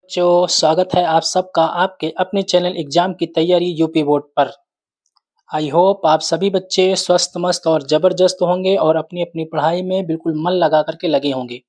जो स्वागत है आप सबका आपके अपने चैनल एग्जाम की तैयारी यूपी बोर्ड पर। आई होप आप सभी बच्चे स्वस्थ मस्त और जबरदस्त होंगे और अपनी अपनी पढ़ाई में बिल्कुल मन लगा करके लगे होंगे।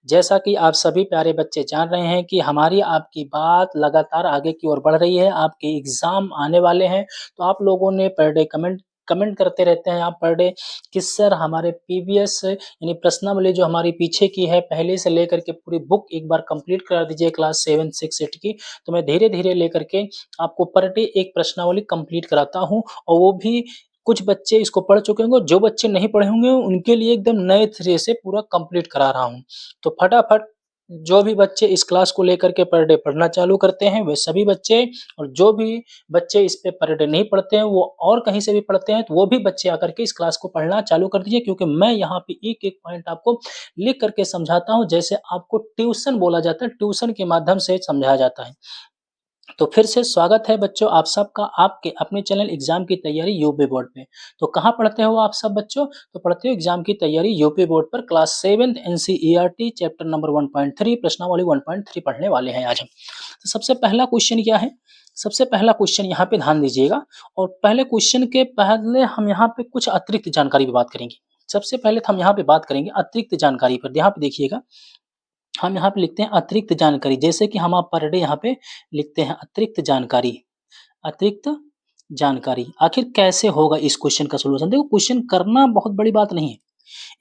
जैसा कि आप सभी प्यारे बच्चे जान रहे हैं कि हमारी आपकी बात लगातार आगे की ओर बढ़ रही है। आपके एग्जाम आने वाले हैं, तो आप लोगों ने पर डे कमेंट कमेंट करते रहते हैं आप पर डे कि सर हमारे प्रीवियस यानी प्रश्नावली जो हमारी पीछे की है पहले से लेकर के पूरी बुक एक बार कंप्लीट करा दीजिए क्लास 7, 6, 8 की। तो मैं धीरे-धीरे लेकर के आपको पर डे एक प्रश्नावली कंप्लीट कराता हूँ और वो भी कुछ बच्चे इसको पढ़ चुके होंगे, जो बच्चे नहीं पढ़े होंगे उनके लिए एकदम नए सिरे से पूरा कंप्लीट करा रहा हूँ। तो फटाफट जो भी बच्चे इस क्लास को लेकर के पर डे पढ़ना चालू करते हैं वे सभी बच्चे, और जो भी बच्चे इस पे पर डे नहीं पढ़ते हैं वो और कहीं से भी पढ़ते हैं तो वो भी बच्चे आकर के इस क्लास को पढ़ना चालू कर दीजिए, क्योंकि मैं यहाँ पे एक-एक पॉइंट आपको लिख करके समझाता हूँ, जैसे आपको ट्यूशन बोला जाता है, ट्यूशन के माध्यम से समझाया जाता है। तो फिर से स्वागत है बच्चों आप सबका आपके अपने चैनल एग्जाम की तैयारी यूपी बोर्ड में। तो कहाँ पढ़ते हो आप सब बच्चों? तो पढ़ते हो एग्जाम की तैयारी यूपी बोर्ड पर क्लास 7 एनसीईआरटी चैप्टर नंबर 1.3 प्रश्नावली 1.3 पढ़ने वाले हैं आज हम। तो सबसे पहला क्वेश्चन क्या है? सबसे पहला क्वेश्चन यहाँ पे ध्यान दीजिएगा, और पहले क्वेश्चन के पहले हम यहाँ पे कुछ अतिरिक्त जानकारी पे बात करेंगे। सबसे पहले तो हम यहाँ पे बात करेंगे अतिरिक्त जानकारी पर। यहाँ पे देखिएगा, हम यहाँ पे लिखते हैं अतिरिक्त जानकारी, जैसे कि हम आप पर डे यहाँ पे लिखते हैं अतिरिक्त जानकारी। अतिरिक्त जानकारी आखिर कैसे होगा इस क्वेश्चन का सॉल्यूशन? देखो, क्वेश्चन करना बहुत बड़ी बात नहीं है,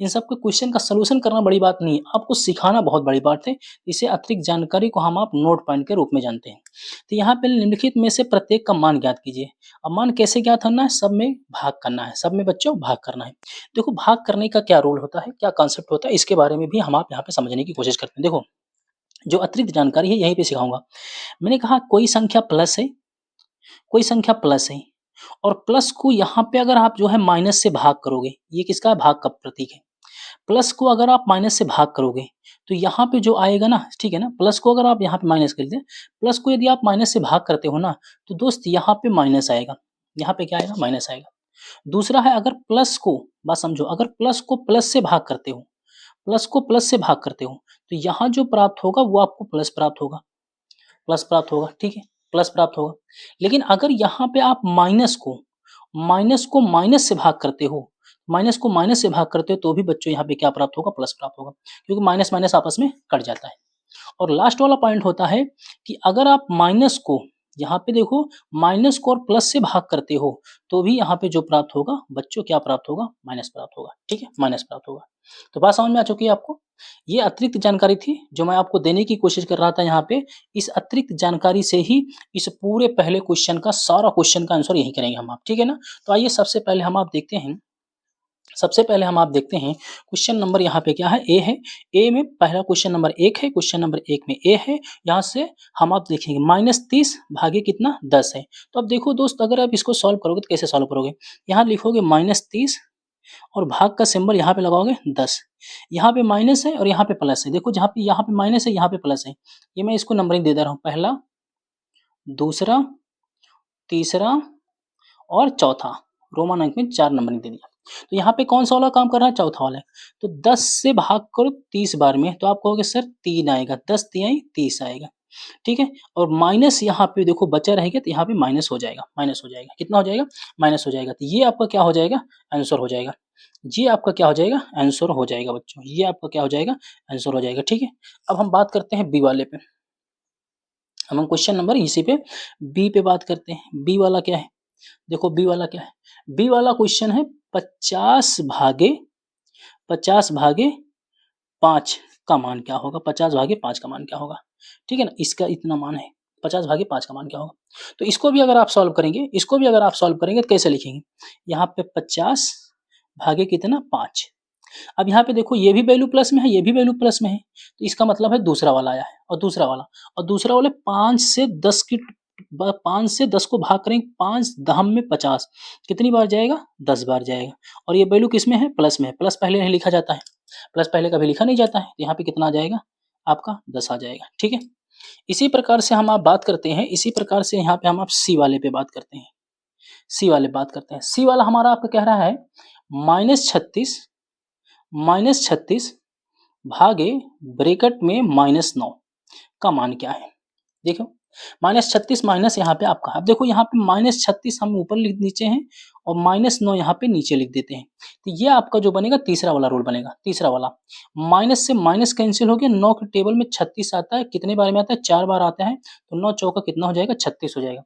इन सबके क्वेश्चन का सॉल्यूशन करना बड़ी बात नहीं है, आपको सिखाना बहुत बड़ी बात है। इसे अतिरिक्त जानकारी को हम आप नोट पॉइंट के रूप में जानते हैं। तो यहाँ पे निम्नलिखित में से प्रत्येक का मान ज्ञात कीजिए। अब मान कैसे ज्ञात करना है? सब में भाग करना है, सब में बच्चों भाग करना है। देखो, भाग करने का क्या रूल होता है, क्या कॉन्सेप्ट होता है, इसके बारे में भी हम आप यहाँ पे समझने की कोशिश करते हैं। देखो, जो अतिरिक्त जानकारी है यहीं पे सिखाऊंगा। मैंने कहा कोई संख्या प्लस है, कोई संख्या प्लस है, और प्लस को यहाँ पे अगर आप जो है माइनस से भाग करोगे, ये किसका है? भाग का प्रतीक है। प्लस को अगर आप माइनस से भाग करोगे तो यहाँ पे जो आएगा ना, ठीक है ना, प्लस को अगर आप यहाँ पे माइनस कर दें, प्लस को यदि आप माइनस से भाग करते हो ना, तो दोस्त यहाँ पे माइनस आएगा। यहाँ पे क्या आएगा? माइनस आएगा। दूसरा है, अगर प्लस को, बात समझो, अगर प्लस को प्लस से भाग करते हो, प्लस को प्लस से भाग करते हो, तो यहाँ जो प्राप्त होगा वो आपको प्लस प्राप्त होगा, प्लस प्राप्त होगा, ठीक है, प्लस प्राप्त होगा। लेकिन अगर यहाँ पे आप माइनस को माइनस से भाग करते हो, माइनस को माइनस से भाग करते हो, तो भी बच्चों यहाँ पे क्या प्राप्त होगा? प्लस प्राप्त होगा, क्योंकि माइनस माइनस आपस में कट जाता है। और लास्ट वाला पॉइंट होता है कि अगर आप माइनस को, यहाँ पे देखो, माइनस को और प्लस से भाग करते हो, तो भी यहाँ पे जो प्राप्त होगा बच्चों, क्या प्राप्त होगा? माइनस प्राप्त होगा, ठीक है, माइनस प्राप्त होगा। तो बात समझ में आ चुकी है आपको? ये अतिरिक्त जानकारी थी जो मैं आपको देने की कोशिश कर रहा था यहाँ पे। इस अतिरिक्त जानकारी से ही इस पूरे पहले क्वेश्चन का सारा क्वेश्चन का आंसर यही करेंगे हम आप, ठीक है ना? तो आइए सबसे पहले हम आप देखते हैं, क्वेश्चन नंबर यहाँ पे क्या है? ए है। ए में पहला क्वेश्चन नंबर 1 है, क्वेश्चन नंबर 1 में ए है। यहाँ से हम आप देखेंगे -30 भागे कितना? 10 है। तो अब देखो दोस्त, अगर आप इसको सॉल्व करोगे तो कैसे सॉल्व करोगे? यहाँ लिखोगे -30 और भाग का सिंबल यहाँ पे लगाओगे 10। यहाँ पे माइनस है और यहाँ पे प्लस है। देखो, जहाँ पे यहाँ पे माइनस है, यहाँ पे प्लस है। ये मैं इसको नंबरिंग दे दे रहा हूँ, पहला, दूसरा, तीसरा और चौथा। रोमन अंक में 4 नंबरिंग दे दिया। तो यहाँ पे कौन सा वाला काम कर रहा है? चौथा वाला है। तो 10 से भाग करो 30 बार में, तो आप कहोगे सर 3 आएगा, 10 तिहाई 30 आएगा, ठीक है। और माइनस यहाँ पे देखो बचा रहेगा, तो यहाँ पे माइनस हो जाएगा, माइनस हो जाएगा। कितना हो जाएगा? माइनस हो जाएगा। तो ये आपका क्या हो जाएगा? आंसर हो जाएगा। ये आपका क्या हो जाएगा? आंसर हो जाएगा बच्चों। ये आपका क्या हो जाएगा? आंसर हो जाएगा, ठीक है। अब हम बात करते हैं बी वाले पे। हम क्वेश्चन नंबर इसी पे बी पे बात करते हैं। बी वाला क्या है? देखो, बी वाला क्या है? बी वाला क्वेश्चन है 50 भागे 5 का मान क्या होगा? 50 भागे 5 का मान क्या होगा? ठीक है ना, इसका इतना मान है, 50 भागे 5 का मान क्या होगा? तो इसको भी अगर आप सॉल्व करेंगे तो कैसे लिखेंगे? यहाँ पे 50 भागे कितना? 5। अब यहाँ पे देखो, ये भी वैल्यू प्लस में है, ये भी वैल्यू प्लस में है, तो इसका मतलब है दूसरा वाला आया है, और दूसरा वाला 5 से 10 की 5 से 10 को भाग करेंगे, 5 दहम में 50, कितनी बार जाएगा? 10 बार जाएगा। और ये वैल्यू किस में है? प्लस में है। प्लस पहले नहीं लिखा जाता है, प्लस पहले कभी लिखा नहीं जाता है। तो यहाँ पे कितना आ जाएगा? आपका 10 आ जाएगा, ठीक है। इसी प्रकार से हम आप बात करते हैं, इसी प्रकार से यहाँ पे हम आप सी वाले पे बात करते हैं। सी वाले बात करते हैं। सी वाला हमारा आपका कह रहा है -36 भागे ब्रैकेट में -9 का मान क्या है? देखो -36 माइनस यहाँ पे आपका, अब देखो यहाँ पे -36 हम ऊपर लिख नीचे हैं और -9 यहाँ पे नीचे लिख देते हैं। तो ये आपका जो बनेगा तीसरा वाला रूल बनेगा, तीसरा वाला। माइनस से माइनस कैंसिल हो गया, 9 के टेबल में 36 आता है, कितने बार में आता है? 4 बार आता है, तो 9 चौका कितना हो जाएगा? 36 हो जाएगा।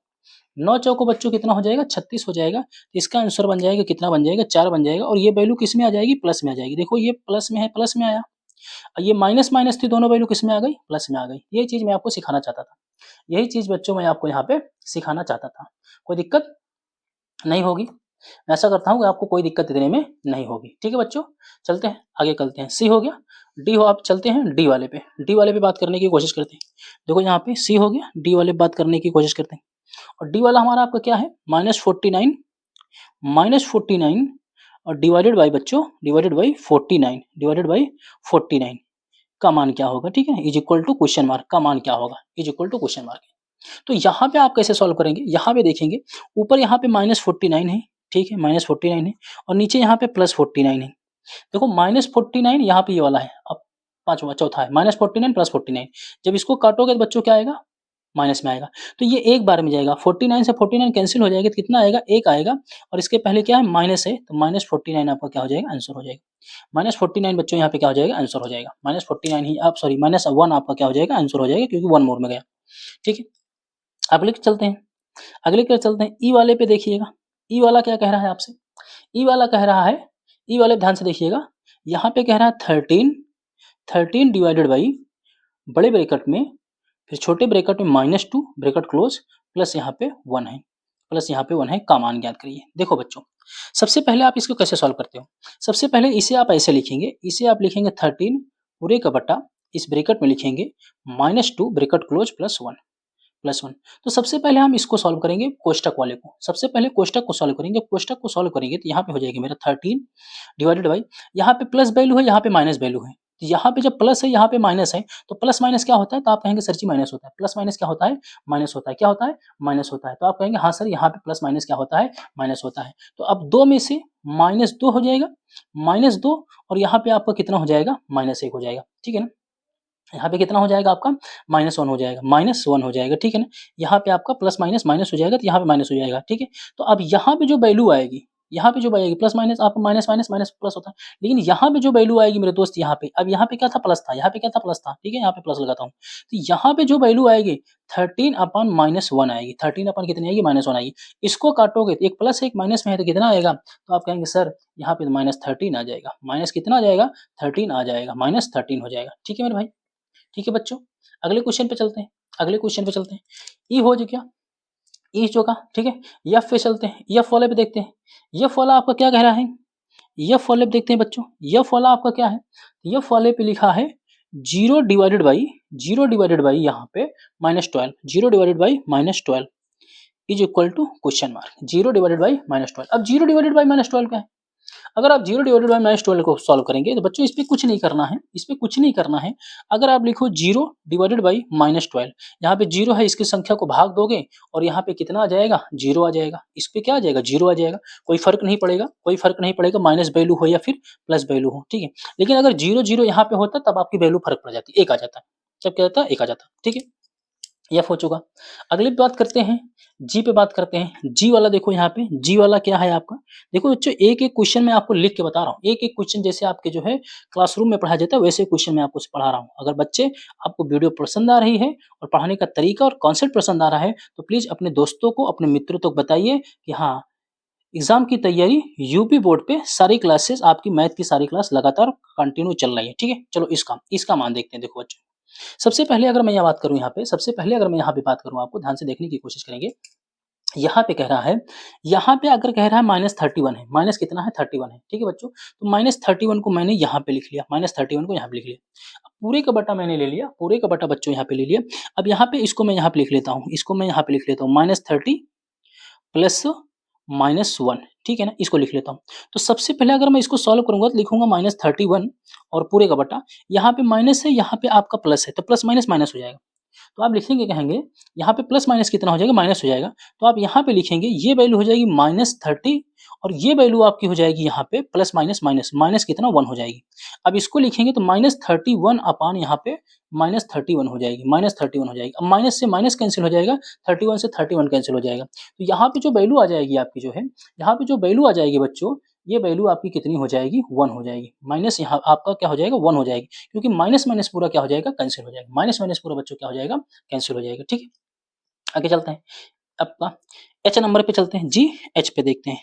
9 चौको बच्चों कितना हो जाएगा? 36 हो जाएगा। तो इसका आंसर बन जाएगा कितना बन जाएगा? 4 बन जाएगा और ये वैल्यू किस में आ जाएगी? प्लस में आ जाएगी। देखो ये प्लस में है, प्लस में आया। और ये माइनस माइनस थी, दोनों वैल्यू किस में आ गई? प्लस में आ गई। ये चीज़ मैं आपको सिखाना चाहता था। यही चीज़ बच्चों मैं आपको यहाँ पे सिखाना चाहता था। कोई दिक्कत नहीं होगी। मैं ऐसा करता हूँ कि आपको कोई दिक्कत देने में नहीं होगी। ठीक है बच्चों, चलते हैं आगे, चलते हैं। सी हो गया, डी हो, आप चलते हैं डी वाले पे। डी वाले पे बात करने की कोशिश करते हैं। देखो यहाँ पे सी हो गया, डी वाले पे बात करने की कोशिश करते हैं। और डी वाला हमारा आपका क्या है? -49 और डिवाइडेड बाई बच्चों, डिवाइडेड बाई 49, डिवाइडेड बाई 49 का मान क्या होगा? ठीक है, is equal to question mark का मान क्या होगा? Is equal to question mark. तो यहाँ पे आप कैसे सॉल्व करेंगे? यहाँ पे देखेंगे, ऊपर यहाँ पे -49 है, ठीक है, -49 है और नीचे यहाँ पे +49 है। देखो -49 यहाँ पे ये वाला है, अब पांचवा चौथा है, -49 +49। जब इसको काटोगे तो बच्चों क्या आएगा? माइनस में आएगा। तो ये एक बार में जाएगा, 49 से 49 कैंसिल हो जाएगा तो कितना आएगा? 1 आएगा और इसके पहले क्या है? माइनस है, तो -49 आपका क्या हो जाएगा? आंसर हो जाएगा। -49 बच्चों यहाँ पे क्या हो जाएगा? आंसर हो जाएगा। -49 ही आप सॉरी -1 आपका क्या हो जाएगा? आंसर हो जाएगा, क्योंकि 1 मोर में गया। ठीक है, अगले पे चलते हैं, अगले पे चलते हैं। ई वाले पे देखिएगा, ई वाला क्या कह रहा है आपसे? ई वाला कह रहा है, ई वाले ध्यान से देखिएगा, यहाँ पे कह रहा है 13 डिवाइडेड बाई बड़े ब्रैकेट में, फिर छोटे ब्रैकेट में -2 ब्रैकेट क्लोज, प्लस यहाँ पे 1 है, प्लस यहाँ पे 1 है, का मान ज्ञात करिए। देखो बच्चों, सबसे पहले आप इसको कैसे सॉल्व करते हो? सबसे पहले इसे आप ऐसे लिखेंगे, इसे आप लिखेंगे 13 पूरे का बटा, इस ब्रैकेट में लिखेंगे -2 ब्रैकेट क्लोज प्लस 1। तो सबसे पहले हम इसको सॉल्व करेंगे कोष्टक वाले को। सबसे पहले कोष्टक को सॉल्व करेंगे। कोष्टक को सॉल्व करेंगे तो यहाँ पे हो जाएगा मेरा 13 डिवाइडेड बाई, यहाँ पे प्लस वैल्यू है, यहाँ पे माइनस वैल्यू है। तो यहाँ पे जब प्लस है, यहाँ पे माइनस है, तो प्लस माइनस क्या होता है? तो आप कहेंगे सर जी माइनस होता है। प्लस माइनस क्या होता है? माइनस होता है। क्या होता है? माइनस होता है। तो आप कहेंगे हाँ सर, यहाँ पे प्लस माइनस क्या होता है? माइनस होता है। तो अब 2 में से -2 हो जाएगा, -2 और यहाँ पे आपका कितना हो जाएगा? -1 हो जाएगा। ठीक है ना? यहाँ पे कितना हो जाएगा आपका? -1 हो जाएगा, -1 हो जाएगा, ठीक है ना? यहाँ पे आपका प्लस माइनस माइनस हो जाएगा, तो यहाँ पे माइनस हो जाएगा, ठीक है? तो अब यहाँ पे जो वैल्यू आएगी, यहाँ पे जो आएगी प्लस माइनस, आपका माइनस माइनस माइनस प्लस होता है, लेकिन यहाँ पे जो वैल्यू आएगी मेरे दोस्त, यहाँ पे, अब यहाँ पे क्या था? प्लस था, यहाँ पे क्या था? प्लस था, ठीक है? यहाँ पे प्लस लगाता हूँ। तो यहाँ पे जो वैल्यू आएगी 13/-1 आएगी, 13 अपन कितनी आएगी? -1 आएगी। इसको काटोगे तो एक प्लस है, एक माइनस में है, तो कितना आएगा? तो आप कहेंगे सर यहाँ पे -13 आ जाएगा। माइनस कितना आ जाएगा? 13 आ जाएगा, -13 हो जाएगा, ठीक है मेरे भाई? ठीक है बच्चों, अगले क्वेश्चन पे चलते हैं, अगले क्वेश्चन पे चलते हैं। ई हो जो क्या? ई जो का, ठीक है? एफ पे चलते हैं, एफ वाले पे देखते हैं। एफ वाला आपका क्या कह रहा है? एफ वाले पे देखते हैं बच्चों, एफ वाला आपका क्या है? एफ वाले पे लिखा है 0 डिवाइडेड बाई यहाँ पे -12, 0 divided by -12 is equal to question mark, 0 divided by -12। अब 0 डिवाइडेड बाई -12 क्या है? अगर आप 0 डिवाइडेड बाई -12 को सॉल्व करेंगे तो बच्चों इस पे कुछ नहीं करना है, इस पे कुछ नहीं करना है। अगर आप लिखो 0 डिवाइडेड बाई -12, यहाँ पे 0 है, इसकी संख्या को भाग दोगे और यहाँ पे कितना आ जाएगा? 0 आ जाएगा। इस पे क्या आ जाएगा? 0 आ जाएगा। कोई फर्क नहीं पड़ेगा, कोई फर्क नहीं पड़ेगा, माइनस वैल्यू हो या फिर प्लस वैल्यू हो, ठीक है? लेकिन अगर 0 यहाँ पे होता तब आपकी वैल्यू फर्क पड़ जाती, 1 आ जाता। तब क्या होता? 1 आ जाता, ठीक है? एफ हो चुका। अगली बात करते हैं, जी पे बात करते हैं। जी वाला देखो, यहाँ पे जी वाला क्या है आपका? देखो बच्चों, एक-एक क्वेश्चन मैं आपको लिख के बता रहा हूँ। एक-एक क्वेश्चन जैसे आपके जो है क्लासरूम में पढ़ाया जाता है, वैसे क्वेश्चन मैं आपको पढ़ा रहा हूँ। अगर बच्चे आपको वीडियो पसंद आ रही है और पढ़ाने का तरीका और कॉन्सेप्ट पसंद आ रहा है, तो प्लीज़ अपने दोस्तों को, अपने मित्रों तक बताइए कि हाँ, एग्ज़ाम की तैयारी यूपी बोर्ड पे सारी क्लासेस, आपकी मैथ की सारी क्लास लगातार कंटिन्यू चल रही है, ठीक है? चलो इसका मान देखते हैं। देखो बच्चों, सबसे पहले अगर मैं यहाँ बात करूँ, यहाँ पे सबसे पहले अगर मैं यहाँ पे बात करूँ, आपको ध्यान से देखने की कोशिश करेंगे। यहाँ पे कह रहा है, यहाँ पे अगर कह रहा है -31 है, माइनस कितना है? 31 है, ठीक है बच्चों? तो -31 को मैंने यहाँ पे लिख लिया, -31 को यहाँ पे लिख लिया। अब पूरे का बटा मैंने ले लिया, पूरे का बटा बच्चों यहाँ पे ले लिया। अब यहाँ पे इसको मैं यहाँ पे लिख लेता हूँ, इसको मैं यहाँ पे लिख लेता हूँ, -30 प्लस -1, ठीक है ना? इसको लिख लेता हूँ। तो सबसे पहले अगर मैं इसको सॉल्व करूँगा तो लिखूँगा -31 और पूरे का बटा, यहाँ पे माइनस है, यहाँ पे आपका प्लस है, तो प्लस माइनस माइनस हो जाएगा। तो आप लिखेंगे, कहेंगे यहाँ पे प्लस माइनस कितना हो जाएगा, माइनस हो जाएगा। तो आप यहाँ पे लिखेंगे ये वैल्यू हो जाएगी -30 और ये वैल्यू आपकी हो जाएगी यहाँ पे प्लस माइनस माइनस, माइनस कितना 1 हो जाएगी। अब इसको लिखेंगे तो -31 अपान यहाँ पे -31 हो जाएगी, -31 हो जाएगी। अब माइनस से माइनस कैंसिल हो जाएगा, 31 से 31 कैंसिल हो जाएगा। तो यहाँ पे जो वैल्यू आ जाएगी आपकी जो है, यहाँ पे जो वैल्यू आ जाएगी बच्चों, ये वैल्यू आपकी कितनी हो जाएगी, 1 हो जाएगी। माइनस यहाँ आपका क्या हो जाएगा, 1 हो जाएगी, क्योंकि माइनस माइनस पूरा क्या हो जाएगा, कैंसिल हो जाएगा। माइनस माइनस पूरा बच्चों क्या हो जाएगा, कैंसिल हो जाएगा। ठीक है, आगे चलते हैं। आपका एच नंबर पे चलते हैं जी, एच पे देखते हैं।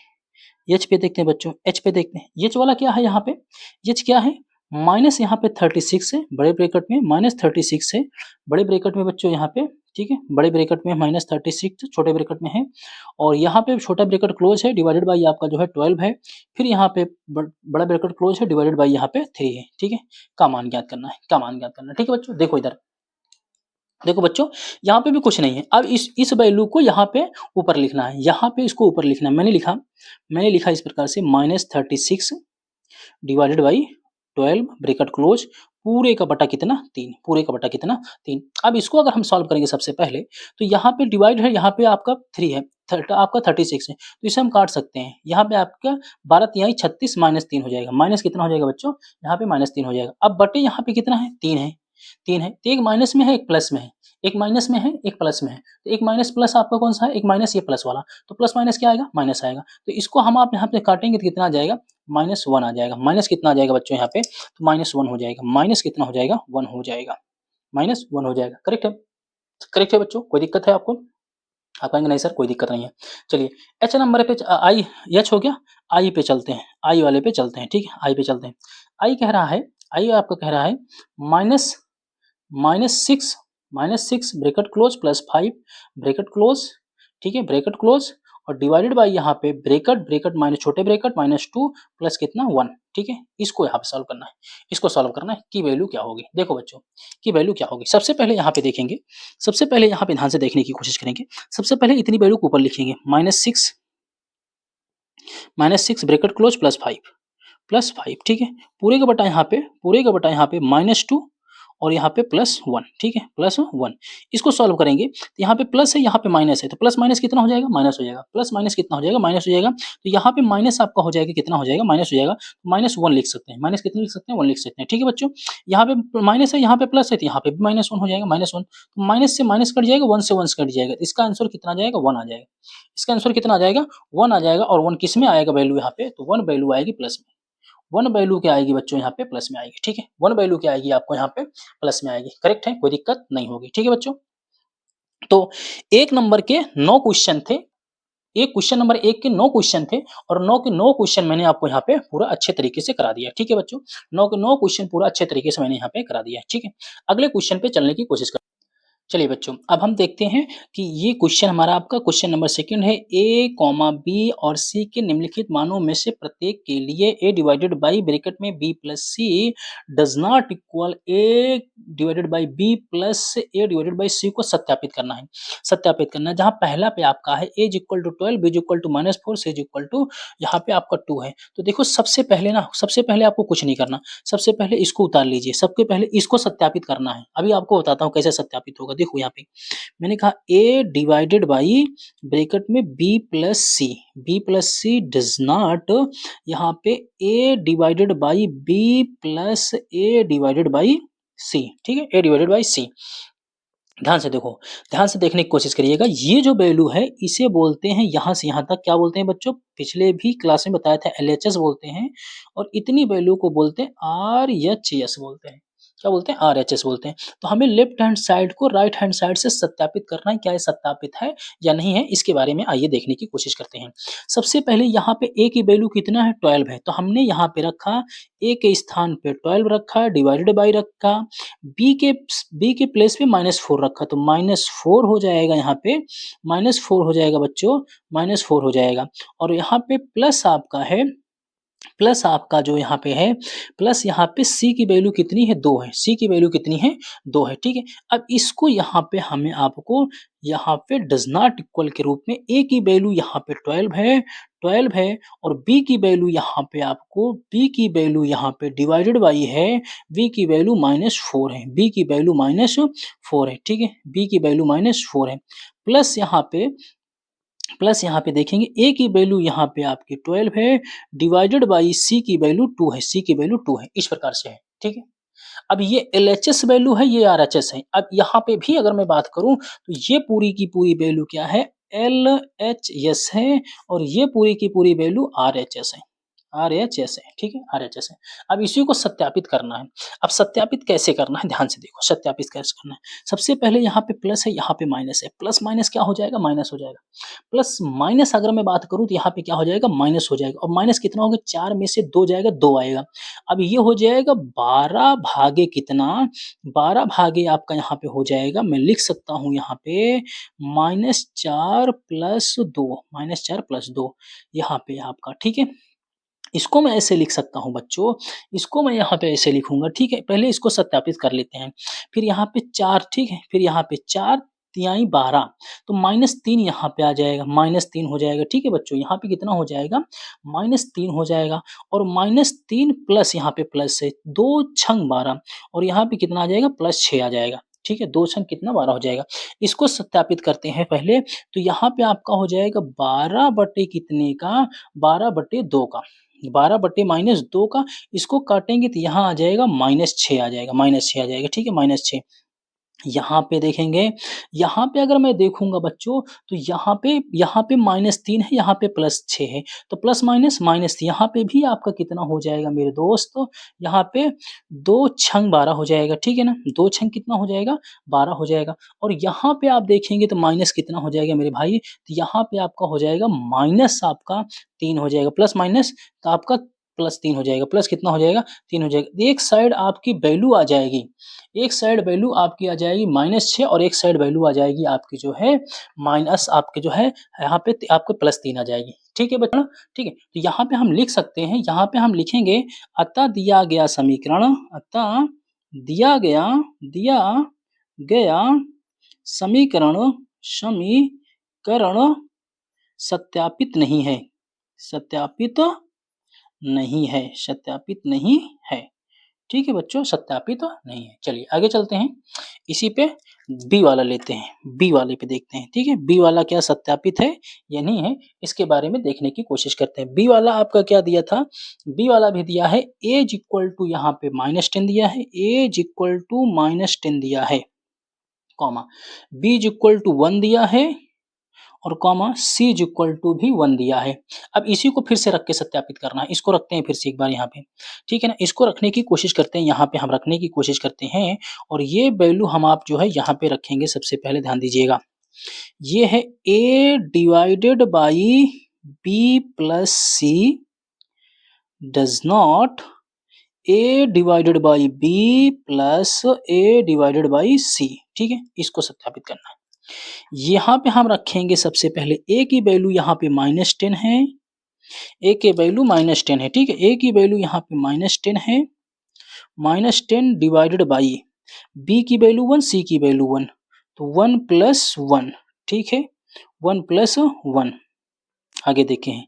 एच पे देखते हैं बच्चों, एच पे देखते हैं। एच वाला क्या है यहाँ पे, एच क्या है, माइनस यहाँ पे 36 है बड़े ब्रैकेट में, -36 है बड़े ब्रैकेट में बच्चों यहाँ पे। ठीक है, बड़े ब्रैकेट में -36 छोटे ब्रैकेट में है, और यहाँ पे छोटा ब्रैकेट क्लोज है, डिवाइडेड बाई आपका जो है 12 है। फिर यहाँ पे बड़ा ब्रैकेट क्लोज है, डिवाइडेड बाई यहाँ पे 3 है। ठीक है, का मान ज्ञात करना है, का मान ज्ञात करना है। ठीक है बच्चों, देखो इधर, देखो बच्चों यहाँ पे भी कुछ नहीं है। अब इस वैल्यू को यहाँ पे ऊपर लिखना है, यहाँ पे इसको ऊपर लिखना है। मैंने लिखा इस प्रकार से -36 डिवाइडेड बाई 12 ब्रैकेट क्लोज, पूरे का बटा कितना 3, पूरे का बटा कितना 3। अब इसको अगर हम सॉल्व करेंगे सबसे पहले, तो यहाँ पे डिवाइड है, यहाँ पे आपका 3 है, आपका 36 है, तो इसे हम काट सकते हैं। यहाँ पे आपका 12 तिहाई 36 -3 हो जाएगा, माइनस कितना हो जाएगा बच्चों, यहाँ पे -3 हो जाएगा। अब बटे यहाँ पे कितना है, 3 है, 3 है, तो एक माइनस में है एक प्लस में है, एक माइनस में है एक प्लस में है, तो एक माइनस प्लस आपका कौन सा है, एक माइनस ये प्लस वाला, तो प्लस माइनस क्या आएगा, माइनस आएगा। तो इसको हम आप यहाँ पे काटेंगे तो कितना आ जाएगा, -1 आ जाएगा। माइनस कितना आ जाएगा बच्चों यहाँ पे, तो -1 हो जाएगा। माइनस कितना हो जाएगा, 1 हो जाएगा, -1 हो जाएगा। करेक्ट है, करेक्ट है बच्चों, कोई दिक्कत है आपको, आप कहेंगे नहीं सर कोई दिक्कत नहीं है। चलिए एच नंबर पे आई, एच हो गया, आई पे चलते हैं, आई वाले पे चलते हैं। ठीक है, आई पे चलते हैं। आई कह रहा है, आई आपका कह रहा है minus -6 bracket close +5 bracket close. ठीक है, ब्रैकेट क्लोज और डिवाइडेड बाय यहाँ पे ब्रैकेट माइनस छोटे ब्रैकेट -2 प्लस कितना 1। ठीक है, इसको यहाँ पे सॉल्व करना है, इसको सॉल्व करना है की वैल्यू क्या होगी। देखो बच्चों की वैल्यू क्या होगी, सबसे पहले यहाँ पे देखेंगे, सबसे पहले यहाँ पे ध्यान से देखने की कोशिश करेंगे। सबसे पहले इतनी वैल्यू को ऊपर लिखेंगे, -6 ब्रैकेट क्लोज +5। ठीक है, पूरे का बटा यहाँ पे, पूरे का बटा यहाँ पे -2 और यहाँ पे +1। ठीक है, +1, इसको सॉल्व करेंगे तो यहाँ पे प्लस है, यहाँ पे माइनस है, तो प्लस माइनस कितना हो जाएगा, माइनस हो जाएगा। प्लस माइनस कितना हो जाएगा, माइनस हो जाएगा। तो यहाँ पे माइनस आपका हो जाएगा, कितना हो जाएगा, माइनस हो जाएगा। -1 लिख सकते हैं, माइनस कितना लिख सकते हैं, 1 लिख सकते हैं। ठीक है बच्चों, यहाँ पे माइनस है, यहाँ पे प्लस है, तो यहाँ पे भी -1 हो जाएगा, -1। तो माइनस से माइनस कट जाएगा, 1 से 1 कट जाएगा, इसका आंसर कितना आ जाएगा, 1 आ जाएगा। इसका आंसर कितना आ जाएगा, 1 आ जाएगा। और 1 किस में आएगा वैल्यू यहाँ पे, तो 1 वैल्यू आएगी प्लस में। 1 वैल्यू क्या आएगी बच्चों यहाँ पे, प्लस में आएगी। ठीक है, 1 वैल्यू क्या आएगी आपको यहाँ पे, प्लस में आएगी। करेक्ट है, कोई दिक्कत नहीं होगी। ठीक है बच्चों, तो एक नंबर के 9 क्वेश्चन थे, एक क्वेश्चन नंबर 1 के 9 क्वेश्चन थे, और 9 के 9 क्वेश्चन मैंने आपको यहाँ पे पूरा अच्छे तरीके से करा दिया। ठीक है बच्चों, 9 के 9 क्वेश्चन पूरा अच्छे तरीके से मैंने यहाँ पे करा दिया है। ठीक है, अगले क्वेश्चन पे चलने की कोशिश कर। चलिए बच्चों, अब हम देखते हैं कि ये क्वेश्चन हमारा आपका क्वेश्चन नंबर 2 है। ए, बी और सी के निम्नलिखित मानों में से प्रत्येक के लिए ए डिवाइडेड बाई ब्रैकेट में B plus C does not equal A divided by B plus A divided by C को सत्यापित करना है। सत्यापित करना है, जहाँ पहला पे आपका है A is equal to 12, B is equal to -4, C is equal to यहाँ पे आपका 2 है। तो देखो सबसे पहले आपको कुछ नहीं करना, सबसे पहले इसको उतार लीजिए, सबसे पहले इसको सत्यापित करना है। अभी आपको बताता हूँ कैसे सत्यापित होगा। देखो यहाँ पे मैंने कहा ए डिवाइडेड बाई ब्रैकेट में B plus C does not, यहाँ पे A divided by B plus A divided by C. ठीक है, ए डिवाइडेड बाई सी। ध्यान से देखो, ध्यान से देखने की कोशिश करिएगा। ये जो वैल्यू है इसे बोलते हैं, यहाँ से यहाँ तक क्या बोलते हैं बच्चों, पिछले भी क्लास में बताया था, एलएचएस बोलते हैं। और इतनी वैल्यू को बोलते हैं आरएचएस बोलते हैं। क्या बोलते हैं, आरएचएस बोलते हैं। तो हमें लेफ्ट हैंड साइड को राइट हैंड साइड से सत्यापित करना है, क्या ये सत्यापित है या नहीं है, इसके बारे में आइए देखने की कोशिश करते हैं। सबसे पहले यहाँ पे ए की वैल्यू कितना है, 12 है, तो हमने यहाँ पे रखा ए के स्थान पे 12 रखा, डिवाइडेड बाई रखा, बी के प्लेस पे -4 रखा, तो -4 हो जाएगा, यहाँ पे -4 हो जाएगा बच्चों, -4 हो जाएगा। और यहाँ पे प्लस आपका है प्लस आपका जो यहाँ पे है, प्लस यहाँ पे सी की वैल्यू कितनी है 2 है, सी की वैल्यू कितनी है 2 है, ठीक है। अब इसको यहाँ पे हमें आपको यहाँ पे डज़ नॉट इक्वल के रूप में ए की वैल्यू यहाँ पे 12 है और बी की वैल्यू यहाँ पे आपको बी की वैल्यू यहाँ पे डिवाइडेड बाई है बी की वैल्यू -4 है, बी की वैल्यू -4 है, ठीक है। बी की वैल्यू -4 है प्लस यहाँ पे देखेंगे ए की वैल्यू यहाँ पे आपकी 12 है डिवाइडेड बाई सी की वैल्यू 2 है, सी की वैल्यू 2 है, इस प्रकार से है, ठीक है। अब ये एलएचएस वैल्यू है, ये आरएचएस है। अब यहाँ पे भी अगर मैं बात करूं तो ये पूरी की पूरी वैल्यू क्या है, एलएचएस है और ये पूरी की पूरी वैल्यू आरएचएस है, आरएचएस है, ठीक है, आरएचएस है। अब इसी को सत्यापित करना है। अब सत्यापित कैसे करना है, ध्यान से देखो सत्यापित कैसे करना है। सबसे पहले यहाँ पे प्लस है, यहाँ पे माइनस है, प्लस माइनस क्या हो जाएगा, माइनस हो जाएगा। प्लस माइनस अगर मैं बात करूँ तो यहाँ पे क्या हो जाएगा, माइनस हो जाएगा और माइनस कितना होगा, 4 में से 2 जाएगा, 2 आएगा। अब ये हो जाएगा 12 भागे कितना, 12 भागे आपका यहाँ पे हो जाएगा, मैं लिख सकता हूँ यहाँ पे -4 प्लस 2, -4 प्लस 2 यहाँ पे आपका, ठीक है। इसको मैं ऐसे लिख सकता हूँ बच्चों, इसको मैं यहाँ पे ऐसे लिखूंगा, ठीक है। पहले इसको सत्यापित कर लेते हैं, फिर यहाँ पे 4, ठीक है, फिर यहाँ पे 4 तिहाई 12 तो -3 यहाँ पे आ जाएगा, -3 हो जाएगा, ठीक है बच्चों। यहाँ पे कितना हो जाएगा, -3 हो जाएगा और -3 प्लस यहाँ पे प्लस है 2 छंग 12 और यहाँ पे कितना आ जाएगा, +6 आ जाएगा, ठीक है। 2 छंग कितना, 12 हो जाएगा। इसको सत्यापित करते हैं पहले, तो यहाँ पे आपका हो जाएगा 12 बटे कितने का, 12 बटे 2 का, 12 बटे -2 का, इसको काटेंगे तो यहाँ आ जाएगा -6 आ जाएगा, -6 आ जाएगा, ठीक है, -6। यहाँ पे देखेंगे, यहाँ पे अगर मैं देखूंगा बच्चों तो यहाँ पे -3 है, यहाँ पे +6 है, तो प्लस माइनस माइनस यहाँ पे भी आपका कितना हो जाएगा मेरे दोस्त, यहाँ पे 2 छंग 12 हो जाएगा, ठीक है ना, 2 छंग कितना हो जाएगा, 12 हो जाएगा। और यहाँ पे आप देखेंगे तो माइनस कितना हो जाएगा मेरे भाई, तो यहाँ पे आपका हो जाएगा माइनस आपका 3 हो जाएगा, प्लस माइनस तो आपका +3 हो जाएगा, प्लस कितना हो जाएगा, 3 हो जाएगा। एक साइड आपकी वैल्यू आ जाएगी, एक साइड वैल्यू आपकी आ जाएगी -6 और एक साइड वैल्यू आ जाएगी आपकी जो है माइनस, आपके जो है यहाँ पे आपको +3 आ जाएगी, ठीक है बच्चों, ठीक है। तो यहाँ पे हम लिख सकते हैं, यहाँ पे हम लिखेंगे अतः दिया गया समीकरण, अतः दिया गया समीकरण समीकरण सत्यापित नहीं है, सत्यापित नहीं है, सत्यापित नहीं है, ठीक है बच्चों, सत्यापित तो नहीं है। चलिए आगे चलते हैं, इसी पे बी वाला लेते हैं, बी वाले पे देखते हैं, ठीक है। बी वाला क्या सत्यापित है या नहीं है, इसके बारे में देखने की कोशिश करते हैं। बी वाला आपका क्या दिया था, बी वाला भी दिया है एज इक्वल टू यहाँ पे -10 दिया है, एज इक्वल टू -10 दिया है, कॉमा बी इक्वल टू 1 दिया है और कॉमा सी इक्वल टू भी 1 दिया है। अब इसी को फिर से रख के सत्यापित करना है, इसको रखते हैं फिर से एक बार यहाँ पे, ठीक है ना। इसको रखने की कोशिश करते हैं, यहाँ पे हम रखने की कोशिश करते हैं और ये वैल्यू हम आप जो है यहाँ पे रखेंगे। सबसे पहले ध्यान दीजिएगा, ये है a divided by B plus C does not a divided by B plus a divided by C, ठीक है। इसको सत्यापित करना है। यहाँ पे हम रखेंगे सबसे पहले a की वैल्यू यहाँ पे -10 है, a की वैल्यू -10 है, ठीक है। a की वैल्यू यहाँ पे -10 है, -10 डिवाइडेड बाई b की वैल्यू 1, c की वैल्यू 1, तो 1 प्लस 1, ठीक है, 1 प्लस 1। आगे देखें,